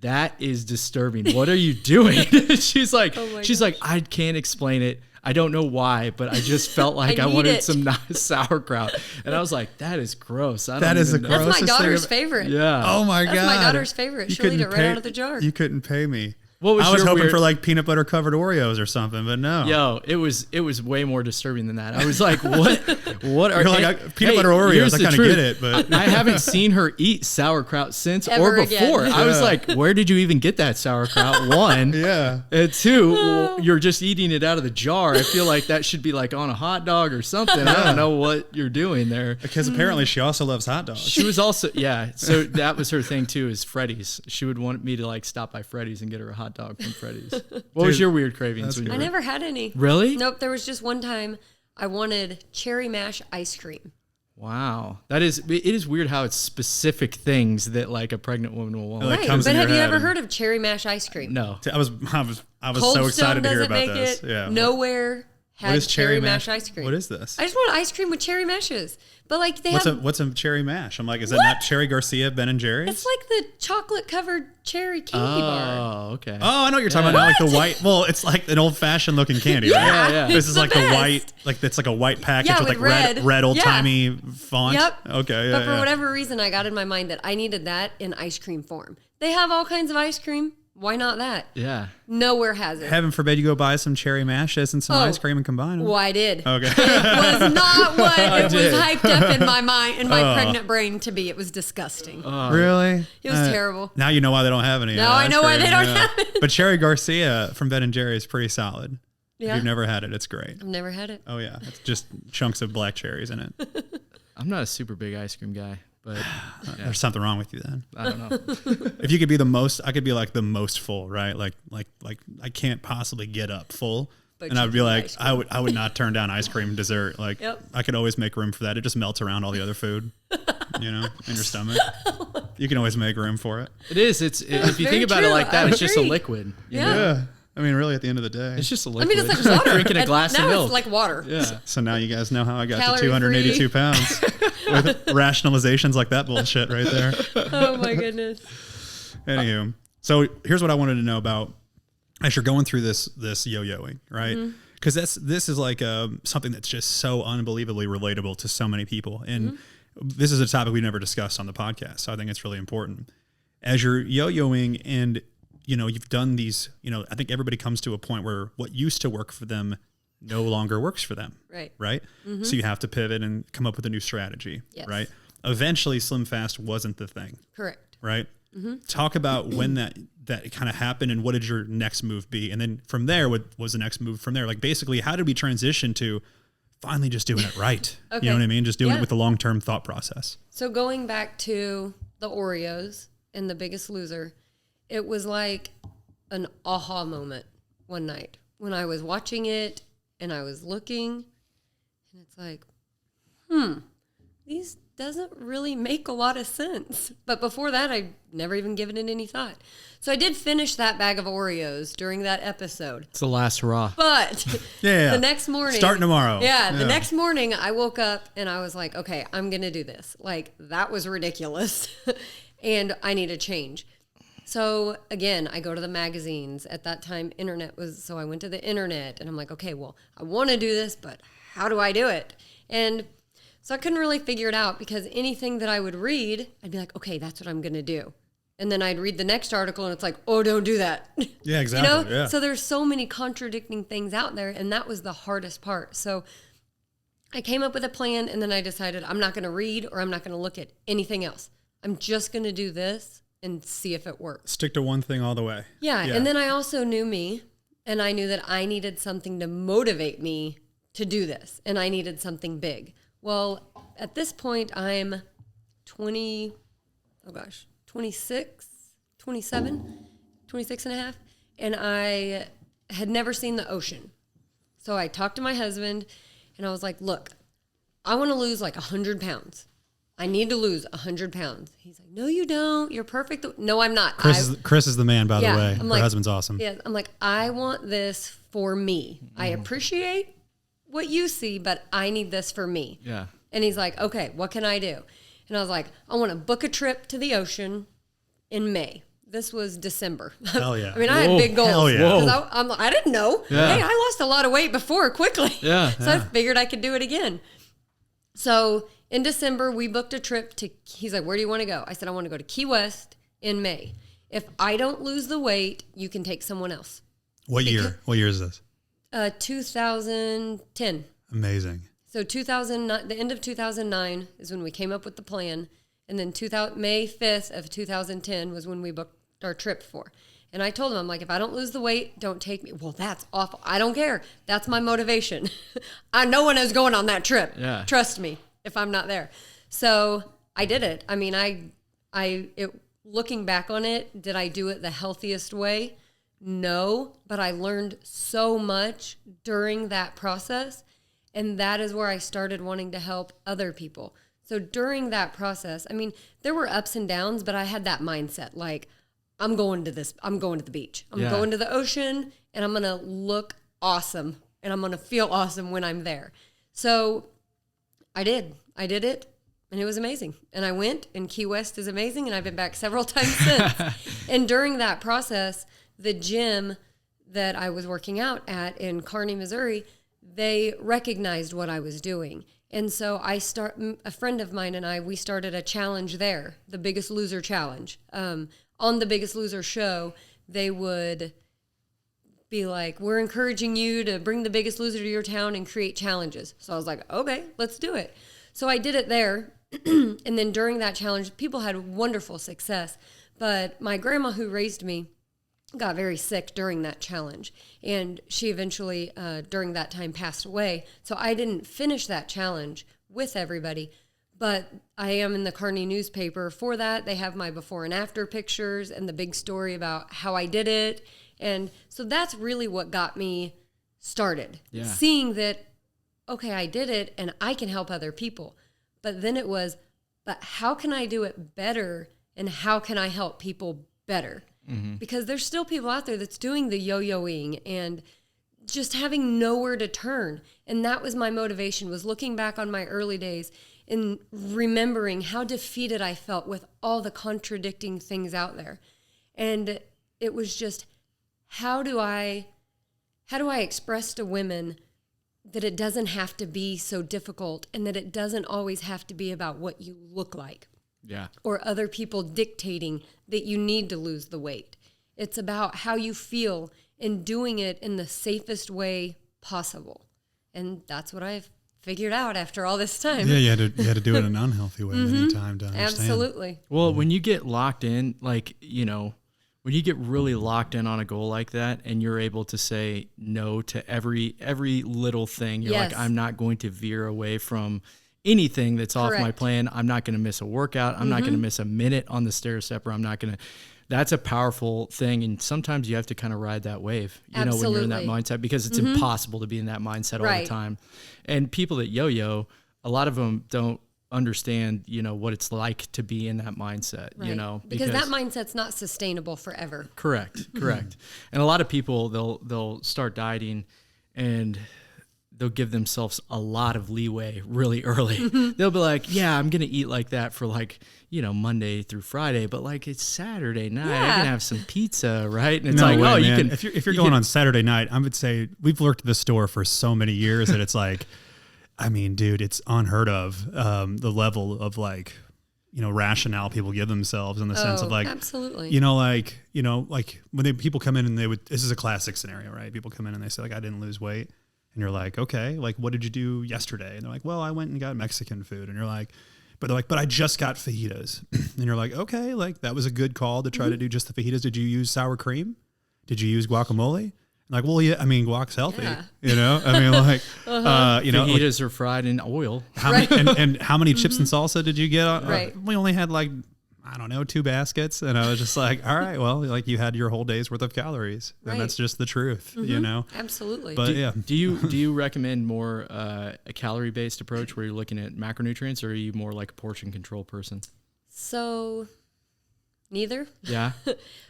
that is disturbing. What are you doing? She's like, I can't explain it. I don't know why, but I just felt like I wanted some sauerkraut. And I was like, that is gross. That's my daughter's favorite. Yeah. Oh my God. That's my daughter's favorite. She'll eat it right out of the jar. You couldn't pay me. What was I was your hoping weird... for like peanut butter covered Oreos or something, but no. Yo, it was way more disturbing than that. I was like, what are You're like, peanut butter Oreos, I kind of get it, but I haven't seen her eat sauerkraut since Ever or before. again. I was like, where did you even get that sauerkraut? One. yeah. And two, well, you're just eating it out of the jar. I feel like that should be like on a hot dog or something. I don't know what you're doing there. Because apparently she also loves hot dogs. She was also, yeah. So that was her thing too, is Freddy's. She would want me to like stop by Freddy's and get her a hot dog from Freddy's. What was your weird cravings? When you I were... never had any. Really? Nope. There was just one time I wanted cherry mash ice cream. Wow. It is weird how it's specific things that like a pregnant woman will want. Like, Right. comes But in have your you head ever and- heard of cherry mash ice cream? No. I was Cold so excited Stone to hear doesn't about make this. it. Yeah. Nowhere What had is cherry mash ice cream. What is this? I just want ice cream with cherry mashes. But like they What's have a cherry mash? I'm like, is that not Cherry Garcia, Ben and Jerry's? it's like the chocolate covered cherry candy bar. Oh, okay. Oh, I know what you're talking about. Now, like the white. Well, it's like an old fashioned looking candy, right? Yeah, yeah. This is the like the best. white, like it's like a white package Yeah, with like with red old Yeah. timey font. Yep. Okay. But for yeah. whatever reason, I got in my mind that I needed that in ice cream form. They have all kinds of ice cream. Why not that? Yeah. Nowhere has it. Heaven forbid you go buy some cherry mashes and some Oh. ice cream and combine them. Well, I did. Okay. It was not what it was did. hyped up in my mind, in my pregnant brain to be. It was disgusting. Really? It was terrible. Now you know why they don't have any. Now I ice know why cream, they don't have it. But Cherry Garcia from Ben and Jerry's is pretty solid. If Yeah. you've never had it, it's great. I've never had it. Oh yeah, it's just chunks of black cherries in it. I'm not a super big ice cream guy, but There's something wrong with you then. I don't know. If you could be the most, I could be like the most full, right? Like I can't possibly get up full. But And you I'd be can like, ice cream. I would not turn down ice cream dessert. Like Yep. I could always make room for that. It just melts around all the other food, in your stomach. You can always make room for it. It is. If you very think about it true. like that, I it's just a agree. liquid. you Yeah. know? Yeah. I mean, really, at the end of the day, It's just a I liquid. mean, it's like water. Drinking a glass now of milk. it's like water. Yeah. So now you guys know how I got Calorie to 282 pounds with rationalizations like that bullshit right there. Oh my goodness. Anywho, so here's what I wanted to know about as you're going through this yo-yoing, right? Because this is like something that's just so unbelievably relatable to so many people, and this is a topic we've never discussed on the podcast. So I think it's really important as you're yo-yoing, and you've done these. I think everybody comes to a point where what used to work for them no longer works for them. Right. So you have to pivot and come up with a new strategy. Yes. Right. Eventually, Slim Fast wasn't the thing. Correct. Right. Talk about when that kind of happened and what did your next move be? And then from there, what was the next move from there? Like basically, how did we transition to finally just doing it right? Okay. You know what I mean? Just doing Yeah. it with the long-term thought process. So going back to the Oreos and The Biggest Loser, it was like an aha moment one night when I was watching it and I was looking, and it's like, these doesn't really make a lot of sense. But before that, I'd never even given it any thought. So I did finish that bag of Oreos during that episode. It's the last hurrah. But Yeah. the next morning, Starting tomorrow. Yeah, the next morning I woke up and I was like, okay, I'm going to do this. Like, that was ridiculous. And I need a change. So again, I go to the magazines. At that time, so I went to the internet and I'm like, okay, well, I want to do this, but how do I do it? And so I couldn't really figure it out because anything that I would read, I'd be like, okay, that's what I'm going to do. And then I'd read the next article and it's like, oh, don't do that. Yeah, exactly. Yeah. So there's so many contradicting things out there. And that was the hardest part. So I came up with a plan and then I decided I'm not going to read or I'm not going to look at anything else. I'm just going to do this and see if it works. Stick to one thing all the way. Yeah. And then I also knew me and I knew that I needed something to motivate me to do this. And I needed something big. Well, at this point, I'm 26, 27, 26 and a half. And I had never seen the ocean. So I talked to my husband and I was like, look, I want to lose like 100 pounds. I need to lose 100 pounds. He's like, no, you don't. You're perfect. No, I'm not. Chris is the man, by the way. I'm Her like, husband's awesome. Yeah, I'm like, I want this for me. I appreciate what you see, but I need this for me. Yeah. And he's like, okay, what can I do? And I was like, I want to book a trip to the ocean in May. This was December. Hell yeah. I mean, I had big goals. Hell yeah. 'Cause I didn't know. Yeah. Hey, I lost a lot of weight before quickly. Yeah. So I figured I could do it again. So in December, we booked a trip he's like, where do you want to go? I said, I want to go to Key West in May. if I don't lose the weight, you can take someone else. What year? What year is this? 2010. Amazing. So the end of 2009 is when we came up with the plan. And then May 5th of 2010 was when we booked our trip for. And I told him, I'm like, if I don't lose the weight, don't take me. Well, that's awful. I don't care. That's my motivation. No one is going on that trip. Yeah. Trust me, if I'm not there. So I did it. I mean, looking back on it, did I do it the healthiest way? No, but I learned so much during that process. And that is where I started wanting to help other people. So during that process, I mean, there were ups and downs, but I had that mindset, like, I'm going to the beach. I'm going to the ocean, and I'm going to look awesome, and I'm going to feel awesome when I'm there. So I did it, and it was amazing. And I went, and Key West is amazing, and I've been back several times since. And during that process, the gym that I was working out at in Kearney, Missouri, they recognized what I was doing. And so a friend of mine and we started a challenge there, the Biggest Loser Challenge. On the Biggest Loser show, they would be like, we're encouraging you to bring the Biggest Loser to your town and create challenges. So I was like, okay, let's do it. So I did it there. And then during that challenge, people had wonderful success. But my grandma who raised me got very sick during that challenge. And she eventually, during that time, passed away. So I didn't finish that challenge with everybody. But I am in the Kearney newspaper for that. They have my before and after pictures and the big story about how I did it. And so that's really what got me started. Yeah. Seeing that, okay, I did it and I can help other people. But then it was, but how can I do it better and how can I help people better? Mm-hmm. Because there's still people out there that's doing the yo-yoing and just having nowhere to turn. And that was my motivation, was looking back on my early days and remembering how defeated I felt with all the contradicting things out there. And it was just, how do I express to women that it doesn't have to be so difficult and that it doesn't always have to be about what you look like? Yeah. Or other people dictating that you need to lose the weight. It's about how you feel and doing it in the safest way possible. And that's what I've figured out after all this time. Yeah, you had to do it in an unhealthy way many times to understand. Absolutely. Well, when you get locked in, like, when you get really locked in on a goal like that and you're able to say no to every little thing, you're like, I'm not going to veer away from anything that's off my plan. I'm not going to miss a workout. I'm not going to miss a minute on the stair step, or I'm not going to. That's a powerful thing. And sometimes you have to kind of ride that wave, when you're in that mindset, because it's impossible to be in that mindset all the time. And people that yo-yo, a lot of them don't understand, what it's like to be in that mindset, because that mindset's not sustainable forever. Correct. And a lot of people, they'll start dieting and they'll give themselves a lot of leeway really early. They'll be like, yeah, I'm going to eat like that for Monday through Friday, but it's Saturday night, I'm going to have some pizza, right? And it's man. You can, if you're going on Saturday night, I would say we've worked the store for so many years that it's like, I mean, dude, it's unheard of, the level of rationale people give themselves in the sense of absolutely. When people come in and this is a classic scenario, right? People come in and they say I didn't lose weight. And you're like, okay, what did you do yesterday? And they're like, well, I went and got Mexican food. And you're like, but I just got fajitas. And you're like, okay, that was a good call to try to do just the fajitas. Did you use sour cream? Did you use guacamole? And well, yeah, I mean, guac's healthy, fajitas are fried in oil. How many, and how many chips and salsa did you get? We only had 2 baskets. And I was just like, all right, well, you had your whole day's worth of calories. And that's just the truth, Absolutely. But do you recommend more a calorie-based approach where you're looking at macronutrients, or are you more like a portion control person? So neither. Yeah.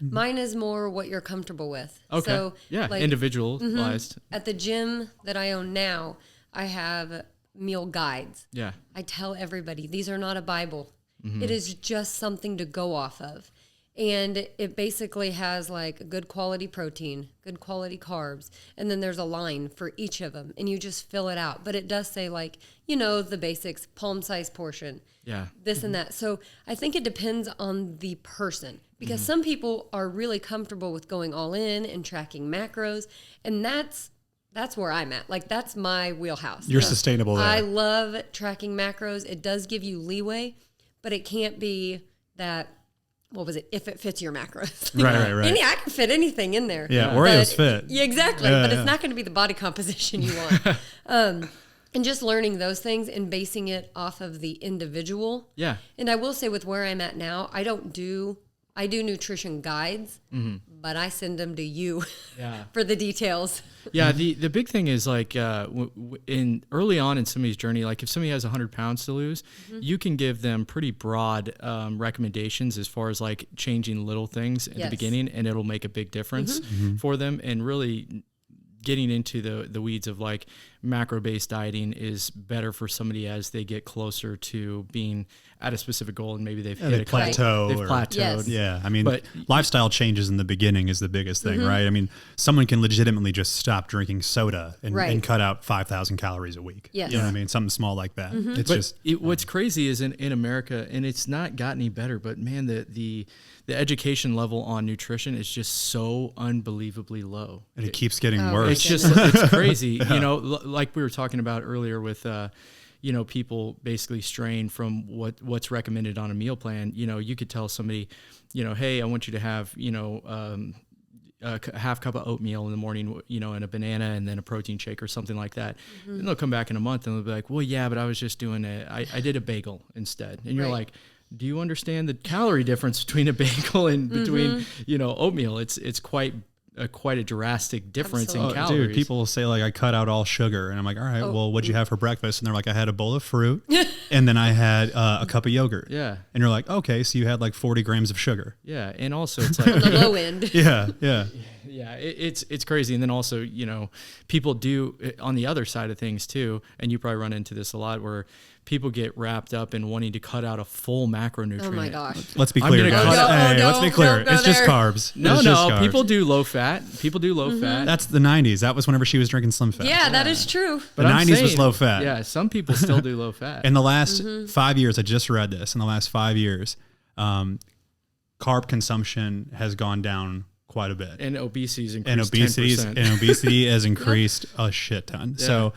Mine is more what you're comfortable with. Okay. So, individualized. At the gym that I own now, I have meal guides. Yeah. I tell everybody, these are not a Bible. It is just something to go off of. And it basically has good quality protein, good quality carbs, and then there's a line for each of them, and you just fill it out. But it does say the basics, palm size portion, this and that. So I think it depends on the person. because some people are really comfortable with going all in and tracking macros, and that's where I'm at. Like, that's my wheelhouse. You're sustainable there. I love tracking macros. It does give you leeway, but it can't be that, what was it? If it fits your macros. Right. And I can fit anything in there. Yeah, Oreos fit. Yeah, exactly. But it's not going to be the body composition you want. And just learning those things and basing it off of the individual. Yeah. And I will say, with where I'm at now, I do nutrition guides, but I send them to you for the details. Yeah, the big thing is, like, in early on in somebody's journey, like if somebody has 100 pounds to lose, you can give them pretty broad recommendations as far as like changing little things at the beginning, and it'll make a big difference for them. And really getting into the weeds of like macro-based dieting is better for somebody as they get closer to being at a specific goal, and maybe they've hit a plateau. They've plateaued. Yes. Yeah, I mean, lifestyle changes in the beginning is the biggest thing, right? I mean, someone can legitimately just stop drinking soda and cut out 5,000 calories a week. Yes. You know what I mean? Something small like that. It's what's crazy is in America, and it's not got any better, but man, the education level on nutrition is just so unbelievably low. And it keeps getting worse. It's crazy. You know, like we were talking about earlier with, you know, people basically straying from what's recommended on a meal plan. You know, you could tell somebody, you know, hey, I want you to have, you know, a half cup of oatmeal in the morning, you know, and a banana and then a protein shake or something like that. And they'll come back in a month and they'll be like, well, yeah, but I was just doing I did a bagel instead. And you're like, do you understand the calorie difference between a bagel and between, you know, oatmeal? It's quite a drastic difference in calories. Dude, people will say like, I cut out all sugar, and I'm like, all right, well, what'd you have for breakfast? And they're like, I had a bowl of fruit and then I had a cup of yogurt. Yeah. And you're like, okay, so you had like 40 grams of sugar. Yeah. And also it's like On the low end. Yeah. Yeah, it's crazy. And then also, you know, people do on the other side of things too, and you probably run into this a lot, where people get wrapped up in wanting to cut out a full macronutrient. Oh my gosh. Let's be clear, guys. Let's be clear. It's just carbs. No, people do low fat. People do low fat. That's the 90s. That was whenever she was drinking Slim Fast. Yeah, that is true. But the 90s was low fat. Yeah, some people still do low fat. In the last 5 years, I just read this. In the last 5 years, carb consumption has gone down quite a bit. And obesity has increased. And obesity has increased a shit ton. Yeah. So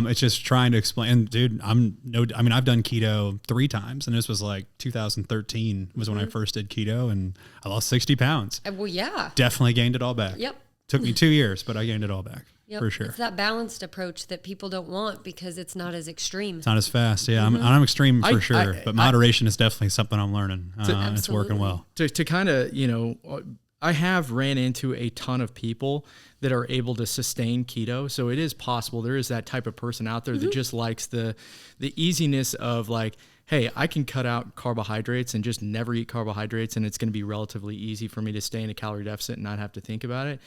it's just trying to explain. And dude, I've done keto 3 times, and this was like 2013 was when I first did keto, and I lost 60 pounds. Well, yeah. Definitely gained it all back. Yep. Took me 2 years, but I gained it all back. Yep. For sure. It's that balanced approach that people don't want because it's not as extreme. It's not as fast. Yeah, I'm extreme for sure, but moderation is definitely something I'm learning. It's working well. To kind of, you know, I have ran into a ton of people that are able to sustain keto. So it is possible. There is that type of person out there that just likes the easiness of like, hey, I can cut out carbohydrates and just never eat carbohydrates, and it's going to be relatively easy for me to stay in a calorie deficit and not have to think about it.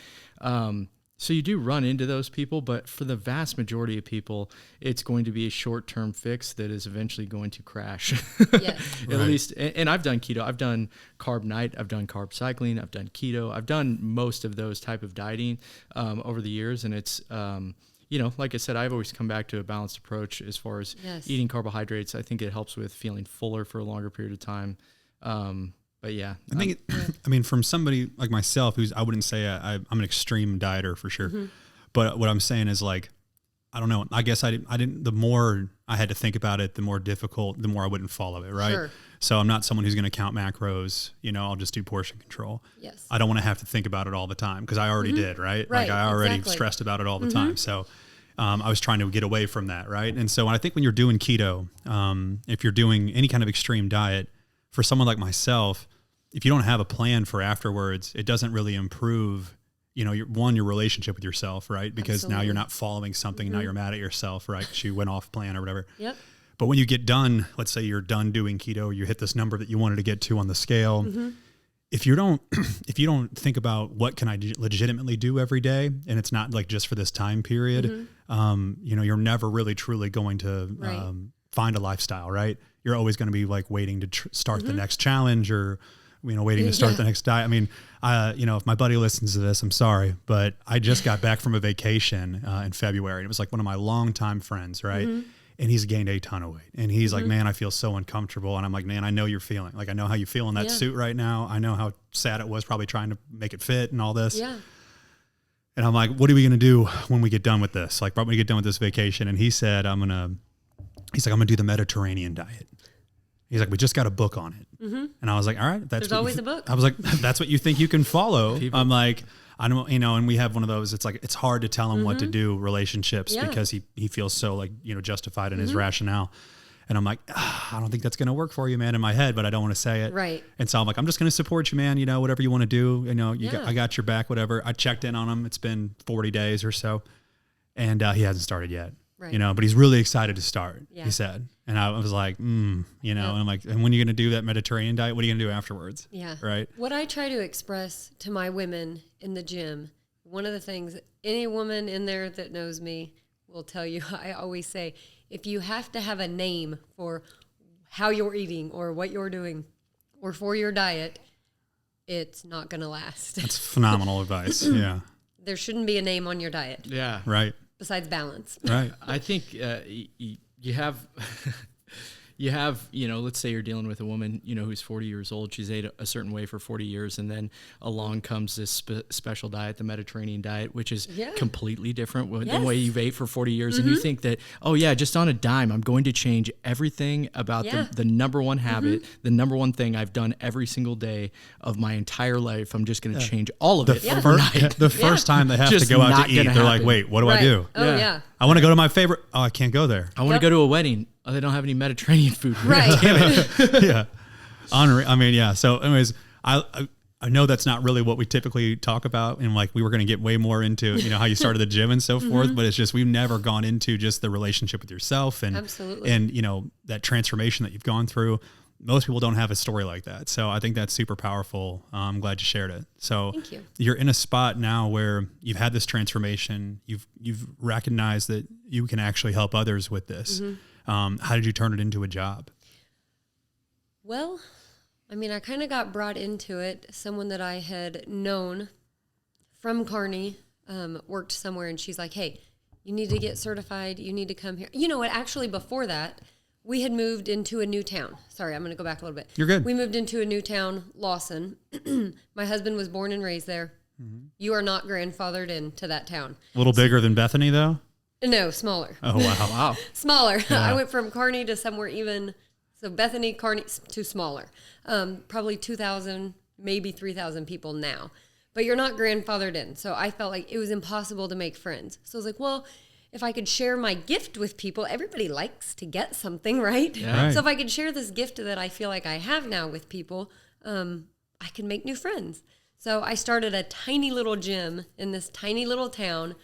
So you do run into those people, but for the vast majority of people, it's going to be a short-term fix that is eventually going to crash. Yes. At least, and I've done keto. I've done carb night. I've done carb cycling. I've done keto. I've done most of those type of dieting over the years, and it's, you know, like I said, I've always come back to a balanced approach as far as eating carbohydrates. I think it helps with feeling fuller for a longer period of time. But yeah, I think, I mean, from somebody like myself, I wouldn't say I'm an extreme dieter for sure. But what I'm saying is like, I don't know. I guess I didn't, the more I had to think about it, the more difficult, the more I wouldn't follow it. Right. Sure. So I'm not someone who's going to count macros, you know, I'll just do portion control. Yes. I don't want to have to think about it all the time because I already did. Right. Like I already stressed about it all the time. So I was trying to get away from that. Right. And so I think when you're doing keto, if you're doing any kind of extreme diet, for someone like myself, if you don't have a plan for afterwards, it doesn't really improve, you know, your relationship with yourself, right? Because now you're not following something, now you're mad at yourself, right? Because you went off plan or whatever. Yep. But when you get done, let's say you're done doing keto, you hit this number that you wanted to get to on the scale. If you don't think about what can I legitimately do every day, and it's not like just for this time period, you know, you're never really truly going to find a lifestyle, right? You're always going to be like waiting to start the next challenge or, you know, waiting to start the next diet. I mean, you know, if my buddy listens to this, I'm sorry, but I just got back from a vacation in February. It was like one of my longtime friends, right? and he's gained a ton of weight. And he's like, man, I feel so uncomfortable. And I'm like, man, I know you're feeling, like, I know how you feel in that suit right now. I know how sad it was probably trying to make it fit and all this. Yeah. And I'm like, what are we going to do when we get done with this? Like, when we get done with this vacation. And he said, I'm going to do the Mediterranean diet. He's like, we just got a book on it. And I was like, all right, there's always a book. I was like, that's what you think you can follow. I'm like, I don't, and we have one of those, it's like, it's hard to tell him what to do relationships because he feels so like, justified in his rationale. And I'm like, I don't think that's going to work for you, man, in my head, but I don't want to say it. Right. And so I'm like, I'm just going to support you, man. Whatever you want to do, I got your back, whatever. I checked in on him. It's been 40 days or so. And he hasn't started yet. Right. But he's really excited to start, he said. And I was like, and I'm like, and when are you going to do that Mediterranean diet? What are you going to do afterwards? Yeah. Right. What I try to express to my women in the gym, one of the things, any woman in there that knows me will tell you, I always say, if you have to have a name for how you're eating or what you're doing or for your diet, it's not going to last. That's phenomenal advice. Yeah. There shouldn't be a name on your diet. Yeah. Right. Besides balance. Right. I think you have, let's say you're dealing with a woman, who's 40 years old. She's ate a certain way for 40 years. And then along comes this special diet, the Mediterranean diet, which is completely different than the way you've ate for 40 years. And you think that, just on a dime, I'm going to change everything about the number one habit, the number one thing I've done every single day of my entire life. I'm just going to change all of it overnight. The first time they have to go out to eat, they're like, wait, what do I do? Oh, yeah. I want to go to my favorite. Oh, I can't go there. I want to go to a wedding. Oh, they don't have any Mediterranean food. Right. Damn it. Yeah. I mean, yeah. So anyways, I know that's not really what we typically talk about. And like, we were going to get way more into, how you started the gym and so forth, but it's just, we've never gone into just the relationship with yourself and, absolutely. And, that transformation that you've gone through. Most people don't have a story like that. So I think that's super powerful. I'm glad you shared it. So thank you. You're in a spot now where you've had this transformation. You've recognized that you can actually help others with this. How did you turn it into a job? Well, I mean, I kind of got brought into it. Someone that I had known from Kearney worked somewhere, and she's like, hey, you need to get certified. You need to come here. You know what? Actually, before that, we had moved into a new town. Sorry, I'm going to go back a little bit. You're good. We moved into a new town, Lawson. My husband was born and raised there. You are not grandfathered into that town. A little bigger than Bethany, though? No, smaller. Oh, wow. Wow. Smaller. Yeah. I went from Kearney to somewhere even, so Bethany, Kearney, to smaller. Probably 2,000, maybe 3,000 people now. But you're not grandfathered in. So I felt like it was impossible to make friends. So I was like, well, if I could share my gift with people, everybody likes to get something, right? Yeah. So if I could share this gift that I feel like I have now with people, I can make new friends. So I started a tiny little gym in this tiny little town,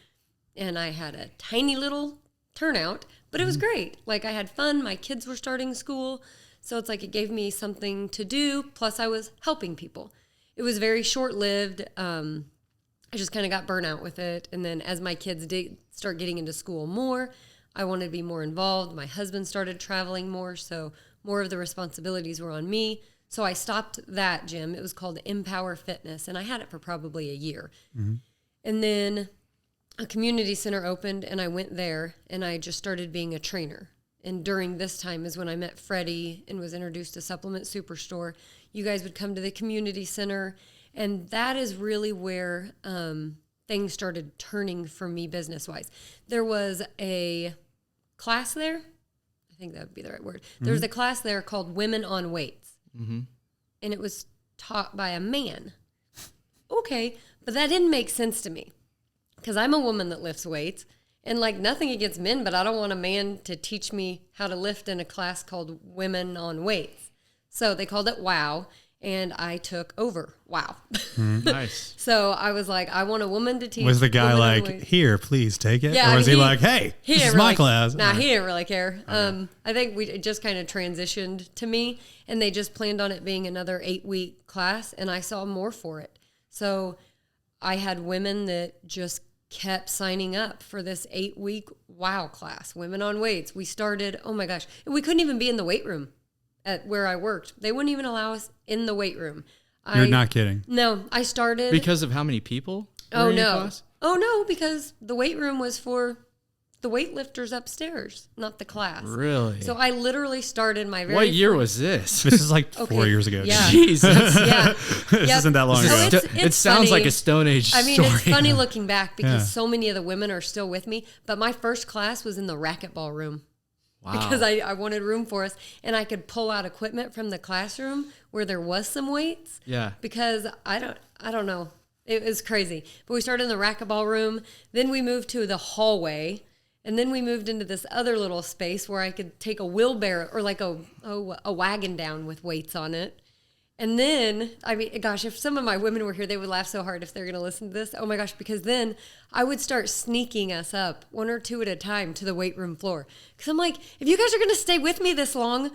and I had a tiny little turnout, but it was great. Like, I had fun. My kids were starting school. So it's like it gave me something to do. Plus, I was helping people. It was very short-lived. I just kind of got burnt out with it. And then as my kids did start getting into school more, I wanted to be more involved. My husband started traveling more, so more of the responsibilities were on me. So I stopped that gym. It was called Empower Fitness, and I had it for probably a year. And then a community center opened, and I went there, and I just started being a trainer. And during this time is when I met Freddie and was introduced to Supplement Superstore. You guys would come to the community center, and that is really where things started turning for me business-wise. There was a class there. I think that would be the right word. There was a class there called Women on Weights. And it was taught by a man. Okay, but that didn't make sense to me because I'm a woman that lifts weights. And like, nothing against men, but I don't want a man to teach me how to lift in a class called Women on Weights. So they called it WOW, and I took over. Wow. Nice. So I was like, I want a woman to teach. Was the guy women like, here, please take it? Yeah, or was he like, hey, this is my class? Nah, he didn't really care. Okay. I think we just kind of transitioned to me, and they just planned on it being another 8-week class, and I saw more for it. So I had women that just kept signing up for this 8-week WOW class, Women on Weights. We started, oh my gosh, we couldn't even be in the weight room at where I worked. They wouldn't even allow us in the weight room. You're not kidding. No, I started. Because of how many people? Oh, no. Oh, no, because the weight room was for the weightlifters upstairs, not the class. Really? So I literally started my very What year was this? This is like 4 years ago. Yeah. Jesus. Yeah. This isn't that long ago. It sounds funny. like a Stone Age I mean, story. it's funny looking back because so many of the women are still with me. But my first class was in the racquetball room. Wow. Because I wanted room for us, and I could pull out equipment from the classroom where there was some weights. Yeah. Because I don't know. It was crazy. But we started in the racquetball room. Then we moved to the hallway. And then we moved into this other little space where I could take a wheelbarrow or like a wagon down with weights on it. And then, I mean, gosh, if some of my women were here, they would laugh so hard if they're going to listen to this. Oh my gosh, because then I would start sneaking us up 1 or 2 at a time to the weight room floor. Because I'm like, if you guys are going to stay with me this long,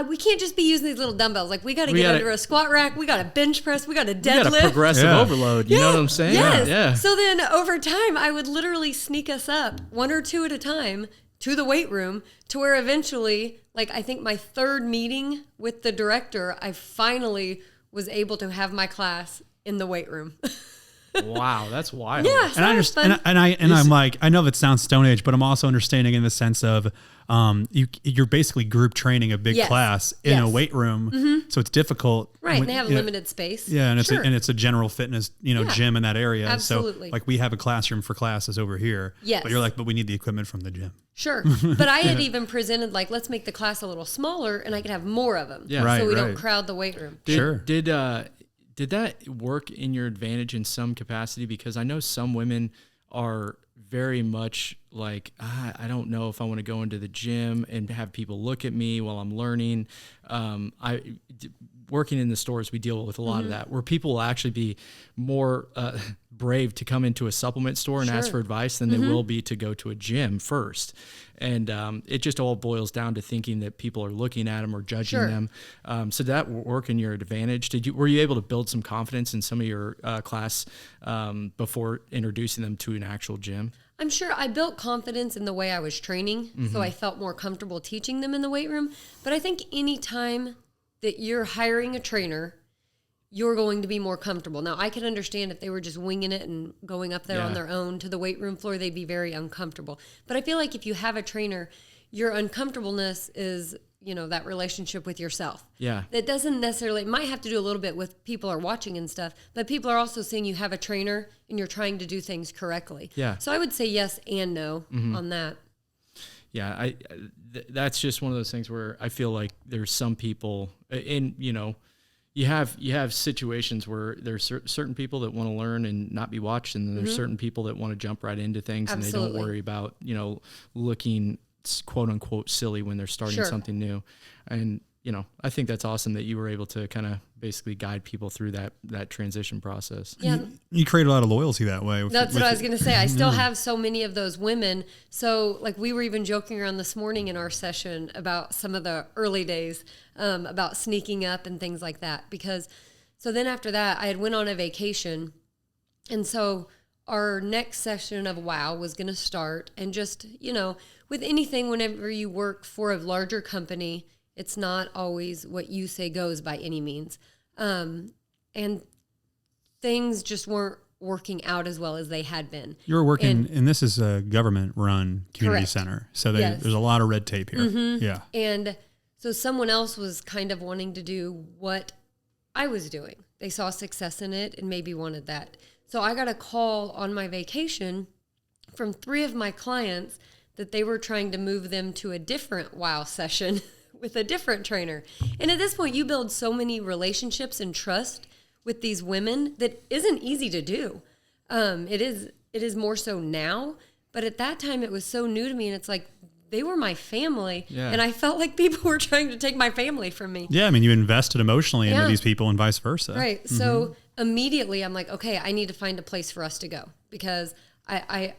we can't just be using these little dumbbells. Like, we got to get under a squat rack. We got to bench press. We got to deadlift. You got a progressive overload. You know what I'm saying? Yes. Yeah. So then over time, I would literally sneak us up 1 or 2 at a time to the weight room to where eventually, like, I think my 3rd meeting with the director, I finally was able to have my class in the weight room. Wow, that's wild. Yeah, so And I understand, and I'm like, I know that sounds Stone Age, but I'm also understanding in the sense of you're basically group training a big class in a weight room, so it's difficult. Right, and they have limited space. Yeah, and it's a general fitness gym in that area. Absolutely. So like we have a classroom for classes over here. Yes. But you're like, but we need the equipment from the gym. Sure. But I had even presented, like, let's make the class a little smaller and I could have more of them. Yeah. So we don't crowd the weight room. Did that work in your advantage in some capacity? Because I know some women are very much like, I don't know if I want to go into the gym and have people look at me while I'm learning. Working in the stores, we deal with a lot of that, where people will actually be more brave to come into a supplement store and ask for advice than they will be to go to a gym first. And it just all boils down to thinking that people are looking at them or judging them. So did that work in your advantage? Were you able to build some confidence in some of your class before introducing them to an actual gym? I'm sure I built confidence in the way I was training, so I felt more comfortable teaching them in the weight room. But I think any time that you're hiring a trainer, you're going to be more comfortable. Now, I can understand if they were just winging it and going up there on their own to the weight room floor, they'd be very uncomfortable. But I feel like if you have a trainer, your uncomfortableness is, that relationship with yourself. Yeah. That doesn't necessarily, it might have to do a little bit with people are watching and stuff, but people are also seeing you have a trainer and you're trying to do things correctly. Yeah. So I would say yes and no on that. Yeah, that's just one of those things where I feel like there's some people, and you have situations where there's certain people that want to learn and not be watched, and then there's certain people that want to jump right into things and they don't worry about looking quote unquote silly when they're starting something new. And I think that's awesome that you were able to kind of basically guide people through that transition process. Yeah. You create a lot of loyalty that way. That's what I was going to say. I still have so many of those women. So like we were even joking around this morning in our session about some of the early days, about sneaking up and things like that. So then after that, I had went on a vacation. And so our next session of WOW was going to start. And just, with anything, whenever you work for a larger company, it's not always what you say goes by any means. And things just weren't working out as well as they had been. You were working, and this is a government-run community center, so there's a lot of red tape here. Yeah. And so someone else was kind of wanting to do what I was doing. They saw success in it and maybe wanted that. So I got a call on my vacation from 3 of my clients that they were trying to move them to a different WOW session with a different trainer. And at this point, you build so many relationships and trust with these women that isn't easy to do. It is more so now, but at that time it was so new to me, and it's like they were my family, and I felt like people were trying to take my family from me. Yeah, I mean, you invested emotionally into these people and vice versa. Right. So immediately I'm like, okay, I need to find a place for us to go, because I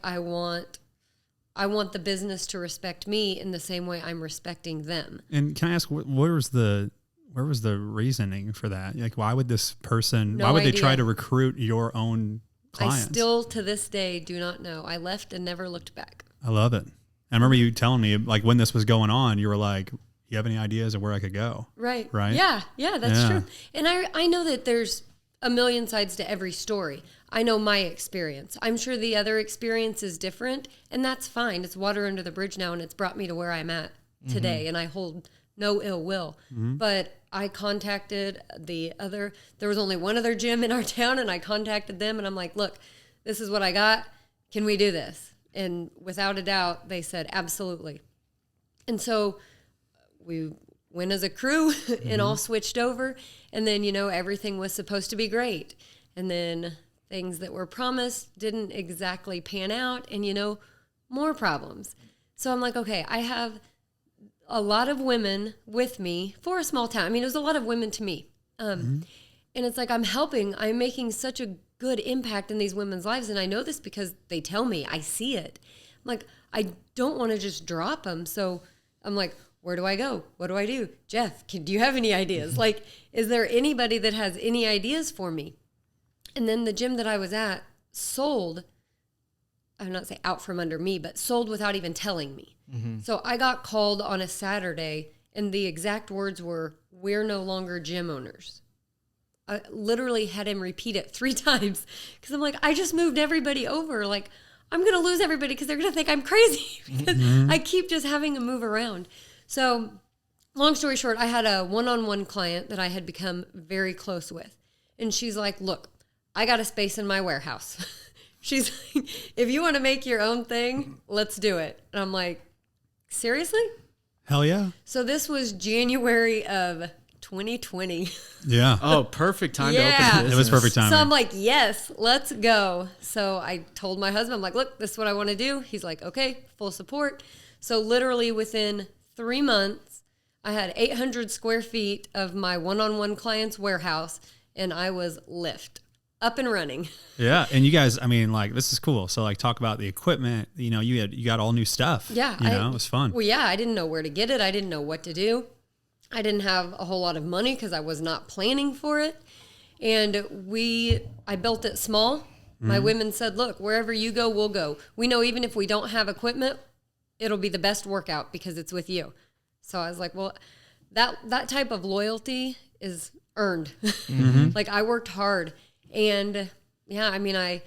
want the business to respect me in the same way I'm respecting them. And can I ask, where was the reasoning for that? Like, why would this person, why would they try to recruit your own clients? I still, to this day, do not know. I left and never looked back. I love it. I remember you telling me, like, when this was going on, you were like, you have any ideas of where I could go? Right. Right? Yeah, that's true. And I know that there's a million sides to every story. I know my experience. I'm sure the other experience is different, and that's fine. It's water under the bridge now, and it's brought me to where I'm at today, and I hold no ill will. But I contacted there was only one other gym in our town, and I contacted them, and I'm like, look, this is what I got. Can we do this? And without a doubt, they said, absolutely. And so we went as a crew and all switched over. And then, everything was supposed to be great. And then things that were promised didn't exactly pan out and, more problems. So I'm like, okay, I have a lot of women with me for a small town. I mean, it was a lot of women to me. And it's like, I'm making such a good impact in these women's lives. And I know this because they tell me, I see it. I'm like, I don't want to just drop them. So I'm like, where do I go? What do I do? Jeff, do you have any ideas? Like, is there anybody that has any ideas for me? And then the gym that I was at sold, I'm not saying out from under me, but sold without even telling me. So I got called on a Saturday, and the exact words were, we're no longer gym owners. I literally had him repeat it 3 times because I'm like, I just moved everybody over. Like, I'm going to lose everybody because they're going to think I'm crazy because I keep just having to move around. So long story short, I had a one-on-one client that I had become very close with. And she's like, look, I got a space in my warehouse. She's like, if you want to make your own thing, let's do it. And I'm like, seriously? Hell yeah. So this was January of 2020. Yeah. Oh, perfect time to open Yeah. business. It was perfect timing. So I'm like, yes, let's go. So I told my husband, I'm like, look, this is what I want to do. He's like, okay, full support. So literally within 3 months, I had 800 square feet of my one-on-one client's warehouse, and I was up and running. Yeah. And you guys, I mean, like, this is cool. So like, talk about the equipment, you got all new stuff. Yeah. It was fun. Well, yeah, I didn't know where to get it. I didn't know what to do. I didn't have a whole lot of money because I was not planning for it. And I built it small. My women said, look, wherever you go, we'll go. We know even if we don't have equipment, it'll be the best workout because it's with you. So I was like, well, that type of loyalty is earned. Like, I worked hard. And yeah, I mean, I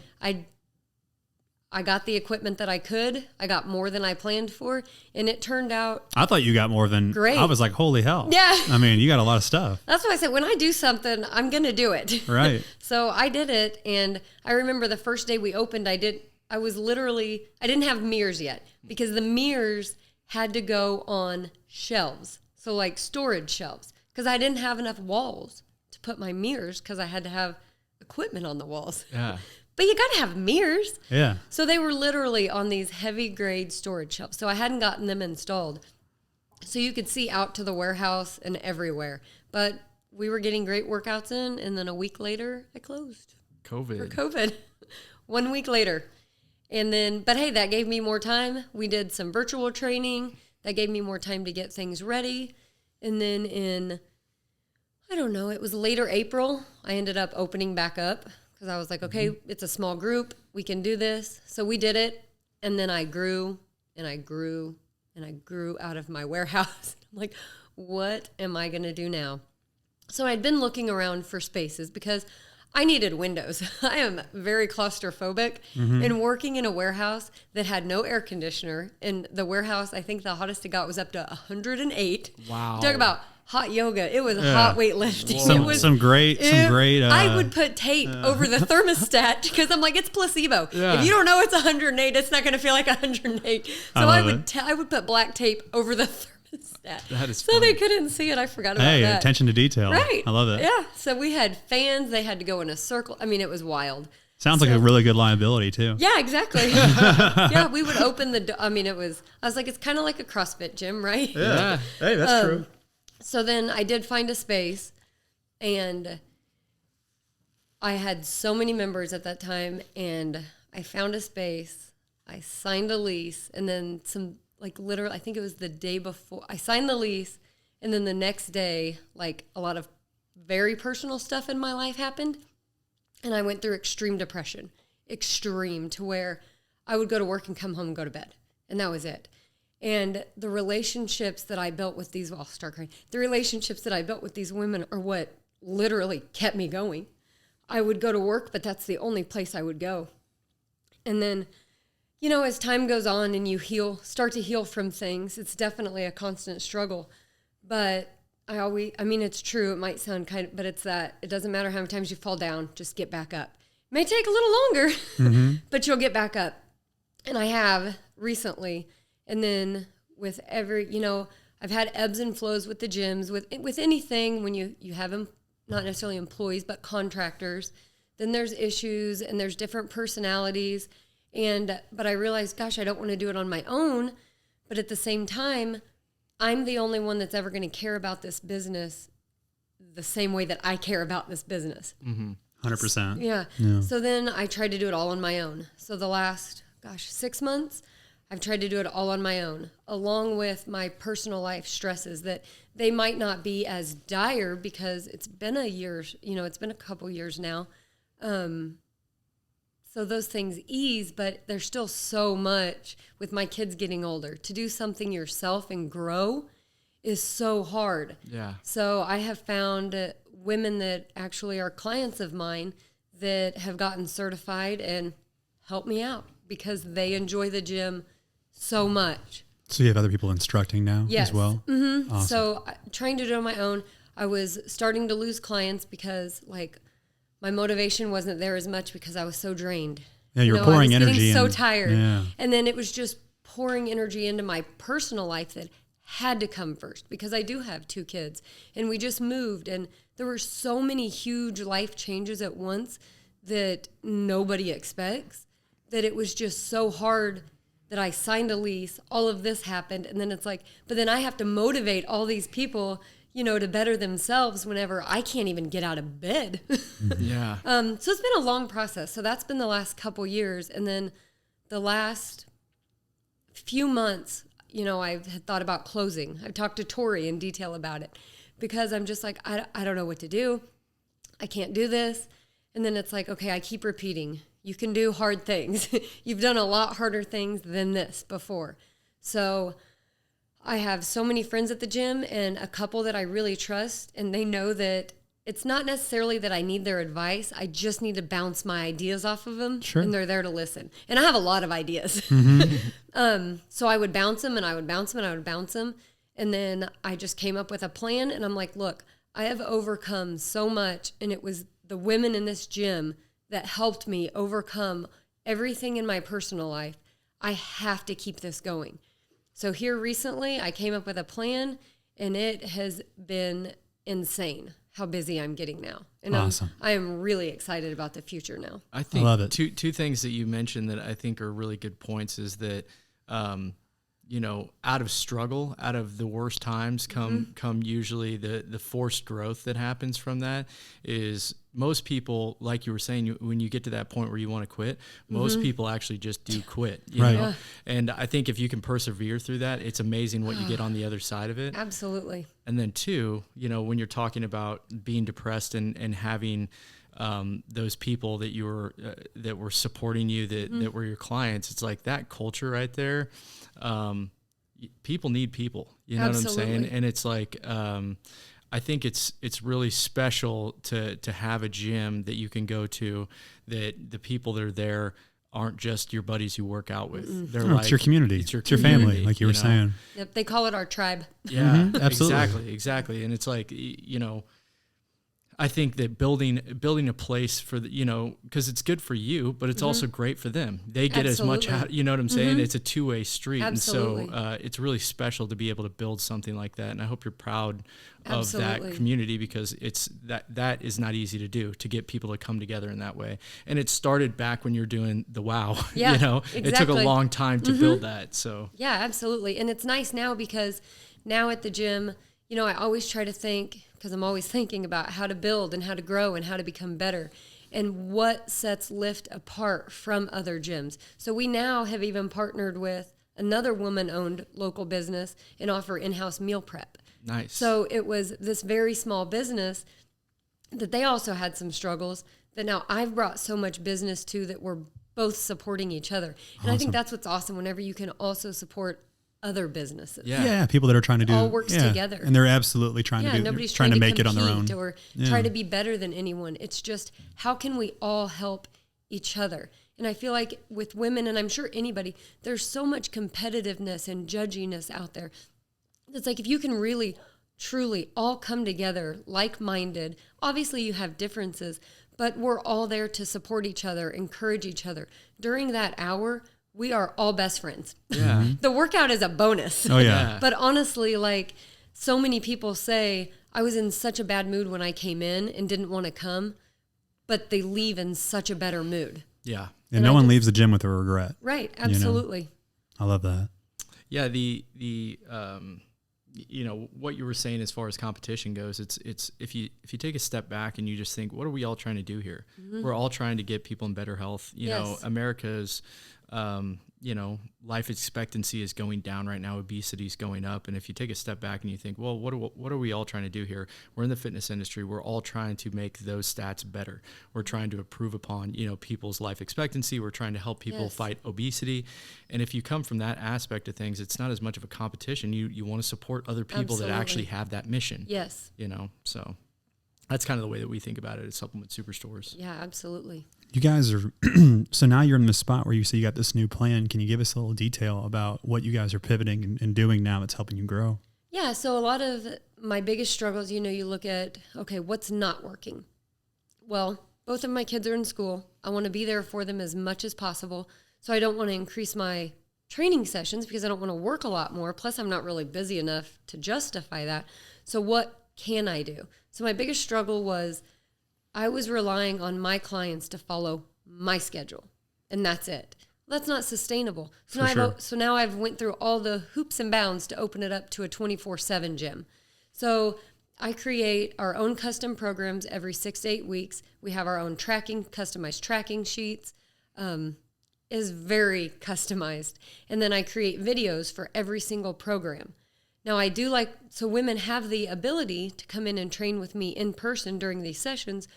got the equipment that I could. I got more than I planned for, and it turned out I thought you got more than great. I was like, holy hell. Yeah. I mean, you got a lot of stuff. That's why I said, when I do something, I'm going to do it. Right. So I did it. And I remember the first day we opened, I didn't have mirrors yet because the mirrors had to go on shelves. So like storage shelves, because I didn't have enough walls to put my mirrors because I had to have equipment on the walls. Yeah. But you got to have mirrors. Yeah. So they were literally on these heavy grade storage shelves. So I hadn't gotten them installed. So you could see out to the warehouse and everywhere. But we were getting great workouts in, and then a week later, I closed. For COVID. 1 week later. And then, but hey, that gave me more time. We did some virtual training. That gave me more time to get things ready. And then it was later April, I ended up opening back up because I was like, okay, it's a small group. We can do this. So we did it. And then I grew and I grew and I grew out of my warehouse. I'm like, what am I going to do now? So I'd been looking around for spaces because I needed windows. I am very claustrophobic, and working in a warehouse that had no air conditioner. And the warehouse, I think the hottest it got was up to 108. Wow. Talk about hot yoga. It was hot weightlifting. Some great. I would put tape over the thermostat because I'm like, it's placebo. Yeah. If you don't know it's 108, it's not going to feel like 108. So I would put black tape over the thermostat. That is so funny. they couldn't see it. I forgot about that. Attention to detail. Right. I love it. Yeah. So we had fans. They had to go in a circle. I mean, it was wild. Sounds like a really good liability too. Yeah, exactly. Yeah, we would open the I was like, it's kind of like a CrossFit gym, right? Yeah. Hey, that's true. So then I did find a space, and I had so many members at that time, and I found a space. I signed a lease, and then literally, I think it was the day before I signed the lease, and then the next day, like, a lot of very personal stuff in my life happened, and I went through extreme depression, to where I would go to work and come home and go to bed, and that was it. And the relationships that I built with these, I'll start crying. The relationships that I built with these women are what literally kept me going. I would go to work, but that's the only place I would go. And then, you know, as time goes on and you start to heal from things, it's definitely a constant struggle. But I mean, it's true. It might sound but it's that it doesn't matter how many times you fall down, just get back up. It may take a little longer, but you'll get back up. And I have recently. And then with I've had ebbs and flows with the gyms, with anything when you have them, not necessarily employees, but contractors. Then there's issues and there's different personalities. But I realized, gosh, I don't want to do it on my own. But at the same time, I'm the only one that's ever going to care about this business the same way that I care about this business. 100%. Yeah. So then I tried to do it all on my own. So the last, 6 months, I've tried to do it all on my own, along with my personal life stresses that they might not be as dire because it's been a year, it's been a couple years now. So those things ease, but there's still so much with my kids getting older. To do something yourself and grow is so hard. Yeah. So I have found women that actually are clients of mine that have gotten certified and helped me out because they enjoy the gym so much. So you have other people instructing now as well? Mm-hmm. Awesome. So trying to do it on my own, I was starting to lose clients because my motivation wasn't there as much because I was so drained. Yeah, you were pouring energy. I was getting so tired. Yeah. And then it was just pouring energy into my personal life that had to come first because I do have 2 kids and we just moved and there were so many huge life changes at once that nobody expects that it was just so hard that I signed a lease, all of this happened, and then it's but then I have to motivate all these people, to better themselves whenever I can't even get out of bed. Yeah. So it's been a long process. So that's been the last couple years. And then the last few months, I've had thought about closing. I've talked to Tori in detail about it because I'm just I don't know what to do. I can't do this. And then it's okay, I keep repeating. You can do hard things. You've done a lot harder things than this before. So I have so many friends at the gym and a couple that I really trust, and they know that it's not necessarily that I need their advice. I just need to bounce my ideas off of them, sure. And they're there to listen. And I have a lot of ideas. So I would bounce them, and I would bounce them, and I would bounce them. And then I just came up with a plan, and I'm look, I have overcome so much, and it was the women in this gym that helped me overcome everything in my personal life. I have to keep this going. So here recently, I came up with a plan, and it has been insane how busy I'm getting now. And awesome. I am really excited about the future now. I think love it. Two things that you mentioned that I think are really good points is that, out of struggle, out of the worst times come usually the forced growth that happens from that is most people, like you were saying, when you get to that point where you want to quit, most people actually just do quit, you know? Yeah. And I think if you can persevere through that, it's amazing what you get on the other side of it. Absolutely. And then 2, when you're talking about being depressed and having those people that you were that were supporting you, that were your clients, it's that culture right there. People need people, you know Absolutely. what I'm saying? And it's I think it's really special to have a gym that you can go to that the people that are there aren't just your buddies you work out with. They're it's your community. It's your community, family, like you were saying. Yep, they call it our tribe. Yeah, absolutely. Exactly. And it's I think that building a place for because it's good for you, but it's also great for them. They get Absolutely. as much out, you know what I'm saying? It's a two-way street. Absolutely. And so it's really special to be able to build something like that. And I hope you're proud of Absolutely. that community because it's that is not easy to do, to get people to come together in that way. And it started back when you're doing the WOW, Yeah, it took a exactly. long time to build that. So Yeah, absolutely. And it's nice now because now at the gym, I always try to think, because I'm always thinking about how to build and how to grow and how to become better and what sets Lift apart from other gyms. So we now have even partnered with another woman-owned local business and offer in-house meal prep. nice. So it was this very small business that they also had some struggles that now I've brought so much business to that we're both supporting each other. And I think that's what's awesome whenever you can also support other businesses. Yeah. People that are trying to do all works together. And they're absolutely trying to do, nobody's trying to make it on their own. Or try to be better than anyone. It's just, how can we all help each other? And I feel like with women, and I'm sure anybody, there's so much competitiveness and judginess out there. It's like, if you can really, truly all come together like-minded, obviously you have differences, but we're all there to support each other, encourage each other. During that hour, we are all best friends. Yeah. The workout is a bonus. Oh, yeah. But honestly, like, so many people say, I was in such a bad mood when I came in and didn't want to come, but they leave in such a better mood. Yeah. And no one leaves the gym with a regret. Right. Absolutely. You know? I love that. Yeah. The you know, what you were saying as far as competition goes, it's if you take a step back and you just think, what are we all trying to do here? Mm-hmm. We're all trying to get people in better health. You know, America's, you know, life expectancy is going down right now. Obesity is going up. And if you take a step back and you think, well, what are we all trying to do here? We're in the fitness industry. We're all trying to make those stats better. We're trying to improve upon, you know, people's life expectancy. We're trying to help people fight obesity. And if you come from that aspect of things, it's not as much of a competition. You want to support other people that actually have that mission. Yes. You know, so that's kind of the way that we think about it at Supplement Superstores. Yeah, absolutely. You guys are, so now you're in the spot where you say you got this new plan. Can you give us a little detail about what you guys are pivoting and doing now that's helping you grow? Yeah, so a lot of my biggest struggles, you know, you look at, okay, what's not working? Well, both of my kids are in school. I want to be there for them as much as possible. So I don't want to increase my training sessions because I don't want to work a lot more. Plus, I'm not really busy enough to justify that. So what can I do? So my biggest struggle was I was relying on my clients to follow my schedule, and that's it. That's not sustainable. So now I've went through all the hoops and bounds to open it up to a 24/7 gym. So I create our own custom programs every 6 to 8 weeks. We have our own customized tracking sheets. Is very customized. And then I create videos for every single program. Now I do so women have the ability to come in and train with me in person during these sessions,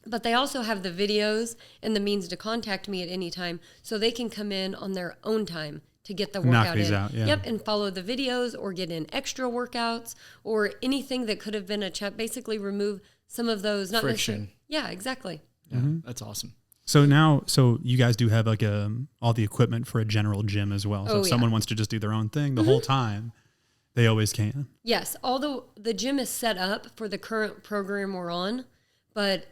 but they also have the videos and the means to contact me at any time so they can come in on their own time to get the workout in. Out, yeah. Yep, and follow the videos or get in extra workouts or anything that could have been basically remove some of those. Not friction. Yeah, exactly. Yeah, that's awesome. So you guys do have like all the equipment for a general gym as well. So if someone wants to just do their own thing the whole time, they always can. Yes, although the gym is set up for the current program we're on, but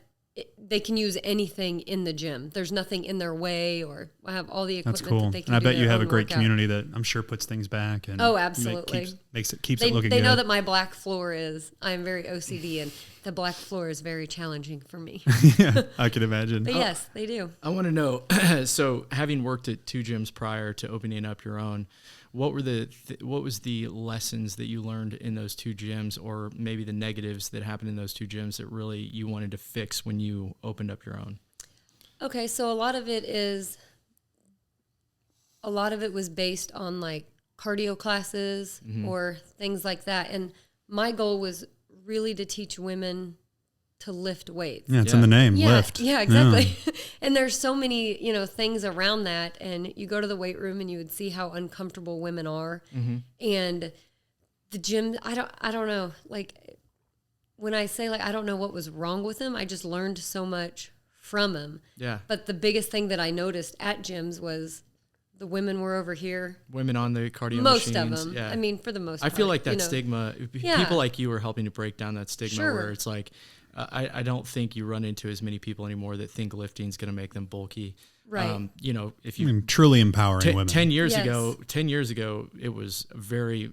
they can use anything in the gym. There's nothing in their way, or I have all the equipment. That's cool. That they can and I do bet you have a great workout. community that I'm sure puts things back. And absolutely. Keeps it looking good. They know that my black floor I'm very OCD, and the black floor is very challenging for me. Yeah, I can imagine. But yes, they do. I want to know, so having worked at 2 gyms prior to opening up your own, what was the lessons that you learned in those 2 gyms, or maybe the negatives that happened in those 2 gyms that really you wanted to fix when you opened up your own? Okay, so a lot of it was based on like cardio classes or things like that. And my goal was really to teach women to lift weights. Yeah, it's in the name, lift. Yeah, exactly. Yeah. And there's so many, things around that. And you go to the weight room and you would see how uncomfortable women are. Mm-hmm. And the gym, I don't know. Like when I say I don't know what was wrong with them, I just learned so much from them. Yeah. But the biggest thing that I noticed at gyms was the women were over here. Women on the cardio most machines. Most of them. Yeah. I mean, for the most part. I feel like that stigma, people like you are helping to break down that stigma where it's like, I don't think you run into as many people anymore that think lifting is going to make them bulky. Right. If you truly empowering women. 10 years ago, it was very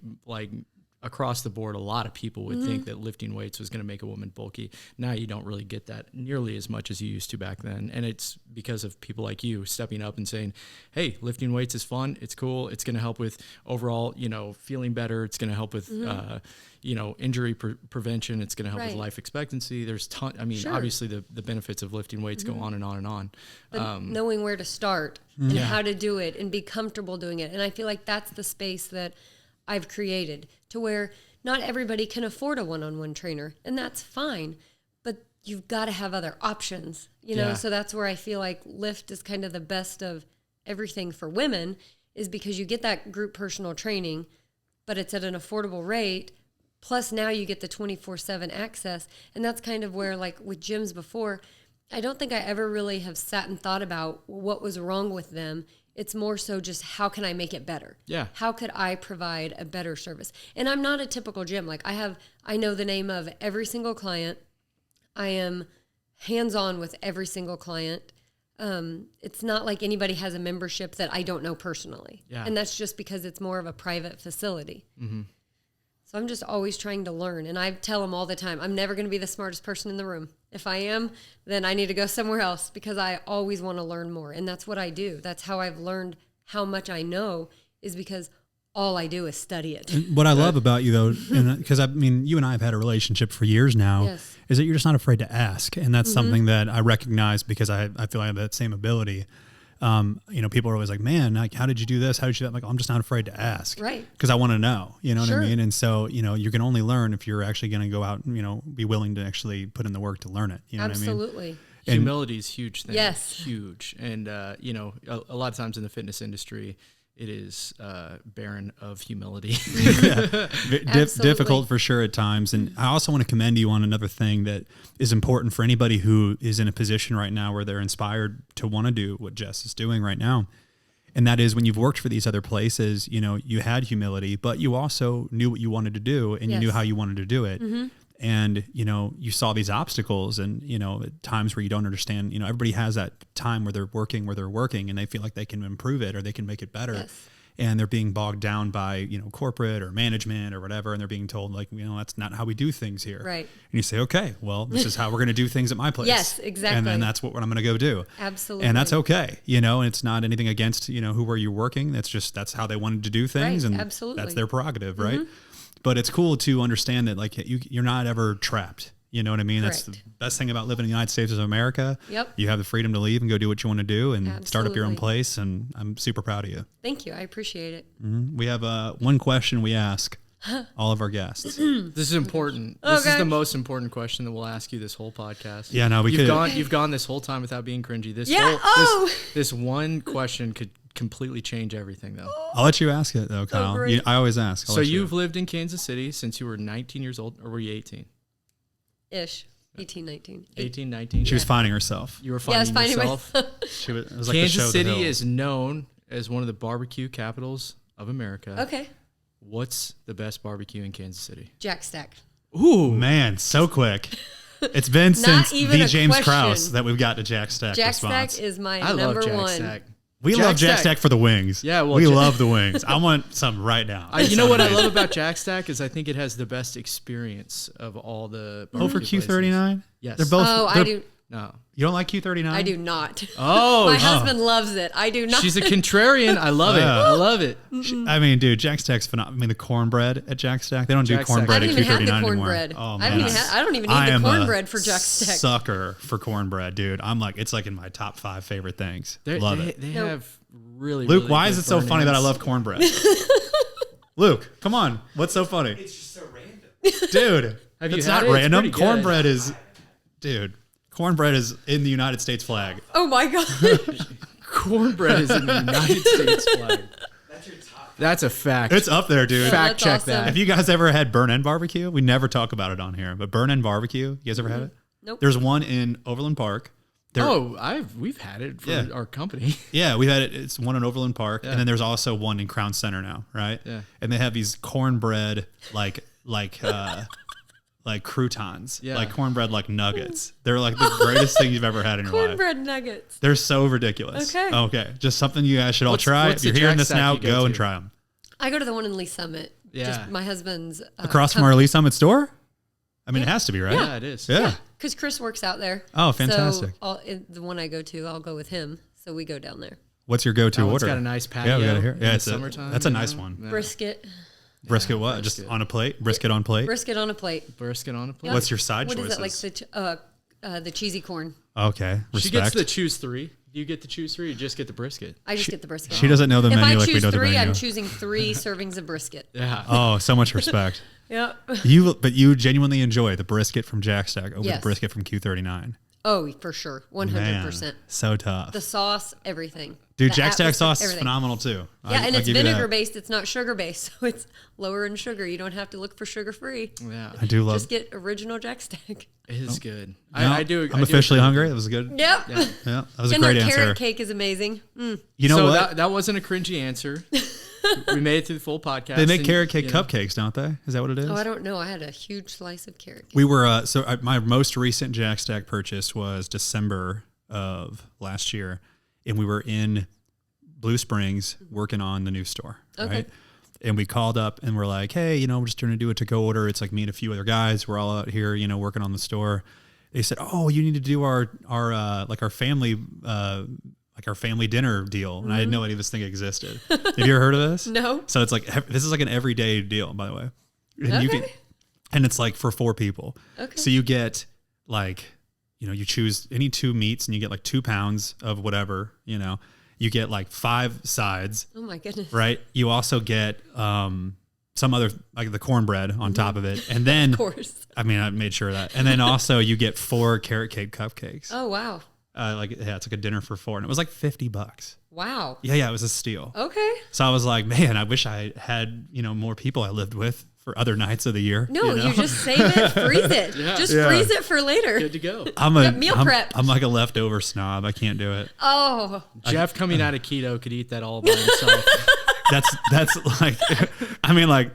across the board, a lot of people would think that lifting weights was going to make a woman bulky. Now you don't really get that nearly as much as you used to back then. And it's because of people like you stepping up and saying, hey, lifting weights is fun. It's cool. It's going to help with overall, feeling better. It's going to help with, injury prevention. It's going to help with life expectancy. There's obviously the benefits of lifting weights go on and on and on. But knowing where to start and how to do it and be comfortable doing it. And I feel like that's the space that I've created to where not everybody can afford a one-on-one trainer, and that's fine, but you've got to have other options, so that's where I feel like lift is kind of the best of everything for women. is because you get that group personal training, but it's at an affordable rate. Plus now you get the 24/7 access. And that's kind of where, like with gyms before, I don't think I ever really have sat and thought about what was wrong with them. It's more so just how can I make it better? Yeah. How could I provide a better service? And I'm not a typical gym. Like I know the name of every single client. I am hands-on with every single client. It's not like anybody has a membership that I don't know personally. Yeah. And that's just because it's more of a private facility. Mm-hmm. So I'm just always trying to learn. And I tell them all the time, I'm never going to be the smartest person in the room. If I am, then I need to go somewhere else because I always want to learn more. And that's what I do. That's how I've learned how much I know, is because all I do is study it. And what I love about you, though, because I mean, you and I have had a relationship for years now, Yes. is that you're just not afraid to ask. And that's something that I recognize because I feel I have that same ability. People are always like, man, like, how did you do this? How did you do that? I'm like, I'm just not afraid to ask. Right. Because I want to know, you know what Sure. I mean? And so, you can only learn if you're actually going to go out and, be willing to actually put in the work to learn it. You know what I mean? Absolutely. Humility is a huge thing. Yes. Huge. And, a lot of times in the fitness industry, it is barren of humility. Difficult for sure at times. And I also want to commend you on another thing that is important for anybody who is in a position right now where they're inspired to want to do what Jess is doing right now. And that is, when you've worked for these other places, you had humility, but you also knew what you wanted to do, and you knew how you wanted to do it. Mm-hmm. And, you saw these obstacles, and, at times where you don't understand, everybody has that time where they're working and they feel like they can improve it or they can make it better. Yes. And they're being bogged down by, corporate or management or whatever. And they're being told, like, that's not how we do things here. Right. And you say, okay, well, this is how we're going to do things at my place. Yes, exactly. And then that's what I'm going to go do. Absolutely. And that's okay. And it's not anything against, where you're working. That's how they wanted to do things. Right, And absolutely. that's their prerogative. Right. But it's cool to understand that, like, you're not ever trapped. You know what I mean? Correct. That's the best thing about living in the United States of America. Yep. You have the freedom to leave and go do what you want to do and start up your own Absolutely. place. And I'm super proud of you. Thank you. I appreciate it. We have one question we ask all of our guests. This is important. This is the most important question that we'll ask you this whole podcast. Yeah, no, You've gone this whole time without being cringy. This one question could completely change everything, though. I'll let you ask it, though, Kyle. I always ask. So you've lived in Kansas City since you were 19 years old, or were you 18? Ish. 18, 19. 18, 19. She was finding herself. You were finding yourself. It was like Kansas City is known as one of the barbecue capitals of America. Okay. What's the best barbecue in Kansas City? Jack Stack. Ooh, man, so quick. It's been since even the a James question. Krause that we've got to Jack Stack Jack response. Stack is my I number love Jack one. Stack. We love Jack Stack for the wings. Yeah, well, we love the wings. I want some right now. You know what I love about Jack Stack is I think it has the best experience of all the for barbecue Q39? Yes. They're both. Oh, I do. No. You don't like Q39? I do not. Oh, My husband loves it. I do not. She's a contrarian. I love it. I love it. I mean, dude, Jack Stack's phenomenal. I mean, the cornbread at Jack Stack. They don't do Jack cornbread I at don't even have Q39 the anymore. cornbread. Oh, I man. don't even I need am the a cornbread for Jack Stack. Sucker for cornbread, dude. I'm like, it's like in my top 5 favorite things. Love it. They have really. Luke, really why good is it so funny that I love cornbread? Luke, come on. What's so funny? It's just so random. Dude, Have you it's had not it? It's random. pretty good. Cornbread is, dude, cornbread is in the United States flag. Oh my God. cornbread is in the United States flag. That's your top. That's a fact. It's up there, dude. Fact That's check awesome. that. Have you guys ever had burn end barbecue? We never talk about it on here, but burn end barbecue, you guys ever had it? Nope. There's one in Overland Park. We've had it for Yeah. our company. Yeah, we've had it. It's one in Overland Park, and then there's also one in Crown Center now, right? Yeah. And they have these cornbread like croutons, Yeah. like cornbread like nuggets. They're like the greatest thing you've ever had in your life. Cornbread nuggets. They're so ridiculous. Okay. Just something you guys should all try. what's If you're the hearing Jack this Stack now, you go go and to? try them. I go to the one in Lee Summit. Yeah. Just my husband's. Across from our Lee Summit store? I mean, it has to be, right? Yeah, it is. Yeah. Because Chris works out there. Oh, fantastic. So the one I go to, I'll go with him. So we go down there. What's your go-to That one's order? got a nice patio. Yeah, we got to hear. in Yeah, the it's summertime. that's a nice one. Yeah. Brisket. Brisket what? brisket. Just on a plate? Brisket on plate? Brisket on a plate. Brisket on a plate. What's your side What choices? is it? Like the cheesy corn. Okay, respect. She gets to choose 3. Do you get to choose 3 or you just get the brisket? I just get the brisket. She doesn't know the If menu I like we choose know the 3, menu. I'm choosing 3 servings of brisket. Yeah. Oh, so much respect. Yeah. But you genuinely enjoy the brisket from Jack Stack over Yes. the brisket from Q39. Oh, for sure. 100%. Man, so tough. The sauce, everything. Dude, The Jack Stack atmosphere, sauce is everything. phenomenal too. Yeah, and I it's give you that. vinegar based. It's not sugar based, so it's lower in sugar. You don't have to look for sugar free. Yeah, I do love. Just get original Jack Stack. it is good. No, I do. I'm officially hungry. That was good. Yep. Yeah. Yeah, that was a And great their answer. carrot cake is amazing. You know so what? that wasn't a cringy answer. We made it through the full podcast. They make and, carrot cake you know, cupcakes, don't they? Is that what it is? Oh, I don't know. I had a huge slice of carrot cake. We were my most recent Jack Stack purchase was December of last year, and we were in Blue Springs working on the new store, Okay. right? And we called up and we're like, hey, we're just trying to do a to-go order. It's like me and a few other guys. We're all out here, working on the store. They said, oh, you need to do our family dinner deal. And I had no idea this thing existed. Have you ever heard of this? No. So it's like, this is like an everyday deal, by the way. And you Okay. and it's like for 4 people. Okay. So you get like, you choose any 2 meats and you get like 2 pounds of whatever, you get like 5 sides, Oh my goodness. right? You also get some other, like the cornbread on top of it. And then, Of course. I made sure of that. And then also you get 4 carrot cake cupcakes. Oh, wow. It's like a dinner for 4. And it was like $50. Wow. Yeah, it was a steal. Okay. So I was like, man, I wish I had, more people I lived with for other nights of the year. No, you just save it, freeze it. Yeah. Just Yeah. freeze it for later. Good to go. meal prep. I'm like a leftover snob. I can't do it. Oh, Jeff coming out of keto could eat that all by himself. That's like,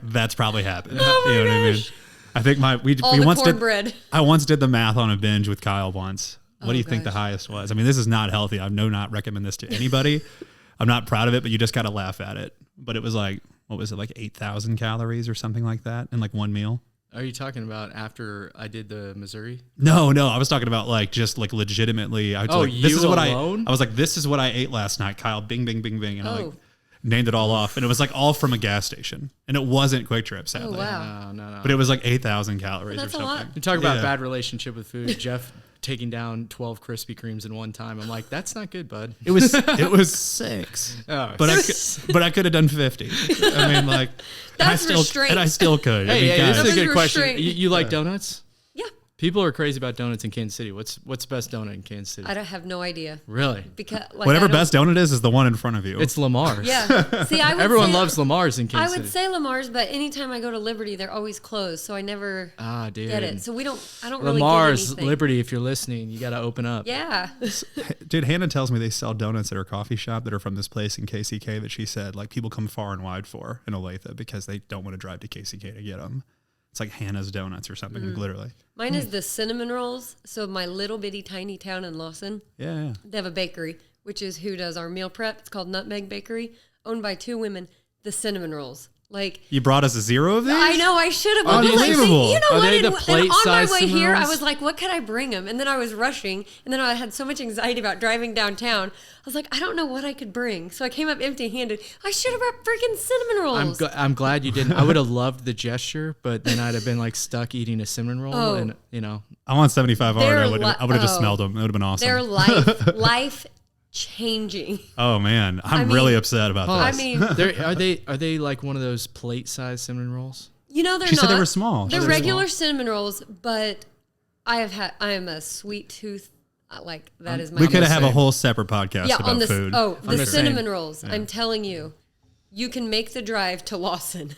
that's probably happened. Oh my you know what I mean? gosh. I think all we the once cornbread. I once did the math on a binge with Kyle once. What do you think the gosh. highest was? This is not healthy. I do not recommend this to anybody. I'm not proud of it, but you just got to laugh at it. But it was like, what was it? Like 8,000 calories or something like that in like one meal. Are you talking about after I did the Missouri? No, I was talking about like just like legitimately. I was Oh, like, this you is what alone? I was like, this is what I ate last night, Kyle. Bing, bing, bing, bing, and I like Oh. named it all off, and it was like all from a gas station, and it wasn't Quick Trip, sadly. Oh, wow. No. But it was like 8,000 calories Well, that's or a lot. something. You talk about Yeah. bad relationship with food. Jeff taking down 12 Krispy Kremes in one time. I'm like, that's not good, bud. It was 6, Oh, but I could have done 50. Like That's and restraint. I still could. Hey, this guys, is a That good was question. restraint. You like donuts? Yeah. People are crazy about donuts in Kansas City. What's the best donut in Kansas City? I don't have no idea. Really? Because whatever best donut is the one in front of you. It's Lamar's. Yeah. See, I would Everyone say, loves Lamar's in I Kansas would City. say Lamar's, but anytime I go to Liberty, they're always closed, so I never Dude. get it. So I don't really Lamar's, get anything. Liberty, if you're listening, you got to open up. Yeah. Dude, Hannah tells me they sell donuts at her coffee shop that are from this place in KCK that she said like people come far and wide for in Olathe because they don't want to drive to KCK to get them. It's like Hannah's Donuts or something, like, literally. Mine is the cinnamon rolls. So my little bitty tiny town in Lawson, Yeah. they have a bakery, which is who does our meal prep. It's called Nutmeg Bakery, owned by 2 women. The cinnamon rolls. Like, You brought us a 0 of these? I know I should have. But Unbelievable. you know Are what? they And the on my plate-sized way cinnamon here, I rolls? was like, what could I bring him? And then I was rushing, and then I had so much anxiety about driving downtown. I was like, I don't know what I could bring. So I came up empty-handed. I should have brought freaking cinnamon rolls. I'm glad you didn't. I would have loved the gesture, but then I'd have been like stuck eating a cinnamon roll, Oh. and I want 75 hard. They're I would have just smelled them. It would have been awesome. They're life changing. Oh man, I'm mean- really upset about I this. mean, are they like one of those plate-sized cinnamon rolls? you know they're She not. said they were small. They're She said regular cinnamon rolls, but I am a sweet tooth. Like that is my. we could have a same. whole separate podcast Yeah, about on the food. the the cinnamon same. rolls. I'm telling you, you can make the drive to Lawson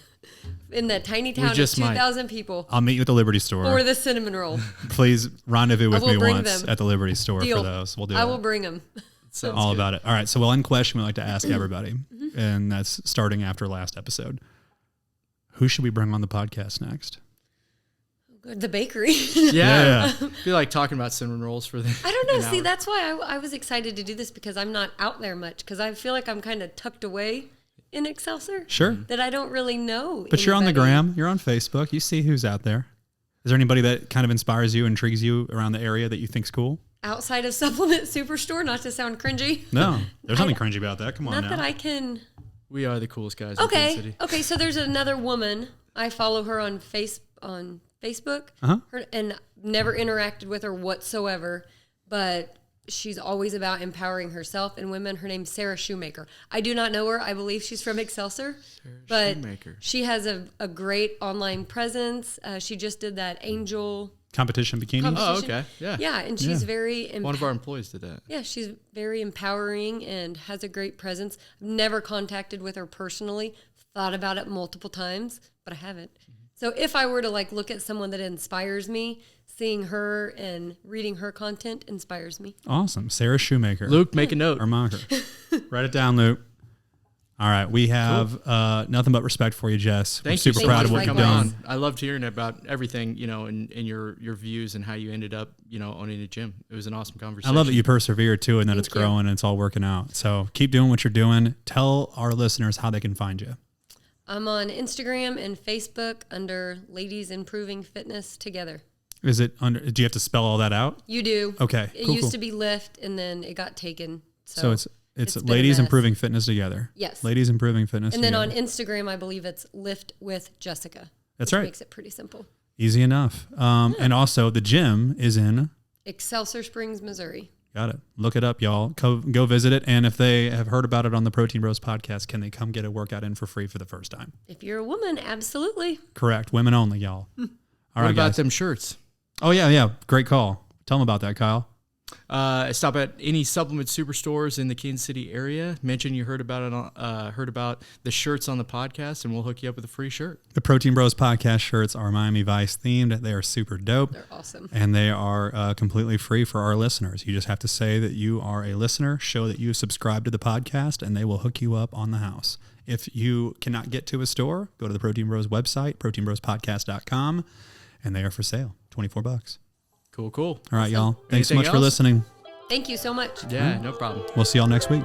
in that tiny town of just might. 2,000 people I'll meet you at the Liberty store. for the cinnamon roll. Please rendezvous with will me bring once them. at the Liberty store Deal. for those. We'll do I it. will bring them. Sounds All good. about it. All right. So, one question we like to ask everybody, and that's starting after last episode. Who should we bring on the podcast next? The bakery. Yeah. I feel like talking about cinnamon rolls for the. I don't know. an See, hour. that's why I was excited to do this because I'm not out there much because I feel like I'm kind of tucked away in Excelsior. Sure. That I don't really know. But you're on the anybody. gram. You're on Facebook. You see who's out there. Is there anybody that kind of inspires you, intrigues you around the area that you think's cool? Outside of Supplement Superstore, not to sound cringy. No. There's nothing cringy about that. Come on Not now. that I can. We are the coolest guys in Kansas City. Okay. So there's another woman. I follow her on Facebook, Uh-huh. and never interacted with her whatsoever. But she's always about empowering herself and women. Her name's Sarah Shoemaker. I do not know her. I believe she's from Excelsior, but Shoemaker. she has a great online presence. She just did that angel competition bikinis. Oh, okay. Yeah. Yeah, and she's very one of our employees did that. Yeah, she's very empowering and has a great presence. I've never contacted with her personally. Thought about it multiple times, but I haven't. So if I were to like look at someone that inspires me, seeing her and reading her content inspires me. Awesome. Sarah Shoemaker. Luke, make a note. Our moniker. Write it down, Luke. All right. We have nothing but respect for you, Jess. Thank We're you. super proud of what you've done. I loved hearing about everything, you know, and your views and how you ended up, you know, owning a gym. It was an awesome conversation. I love that you persevere too and that it's Thank you. growing and it's all working out. So keep doing what you're doing. Tell our listeners how they can find you. I'm on Instagram and Facebook under Ladies Improving Fitness Together. Is it under, do you have to spell all that out? You do. Okay. It Cool, used cool. to be Lift and then it got taken. So it's been a Ladies mess. Improving Fitness Together. Yes. Ladies Improving Fitness And then Together. on Instagram, I believe it's Lift with Jessica. That's which right. Makes it pretty simple. Easy enough. And also the gym is in. Excelsior Springs, Missouri. Got it. Look it up, y'all. Go visit it. And if they have heard about it on the Protein Bros podcast, can they come get a workout in for free for the first time? If you're a woman, absolutely. Correct. Women only, y'all. All What right, about guys. them shirts? Oh, yeah. Great call. Tell them about that, Kyle. Stop at any supplement superstores in the Kansas City area. Mention you heard about it. Heard about the shirts on the podcast, and we'll hook you up with a free shirt. The Protein Bros podcast shirts are Miami Vice themed. They are super dope. They're awesome. And they are completely free for our listeners. You just have to say that you are a listener, show that you subscribe to the podcast, and they will hook you up on the house. If you cannot get to a store, go to the Protein Bros website, proteinbrospodcast.com, and they are for sale. $24. Cool. All right, y'all. Thanks so Anything much for else? listening. Thank you so much. Yeah, no problem. We'll see y'all next week.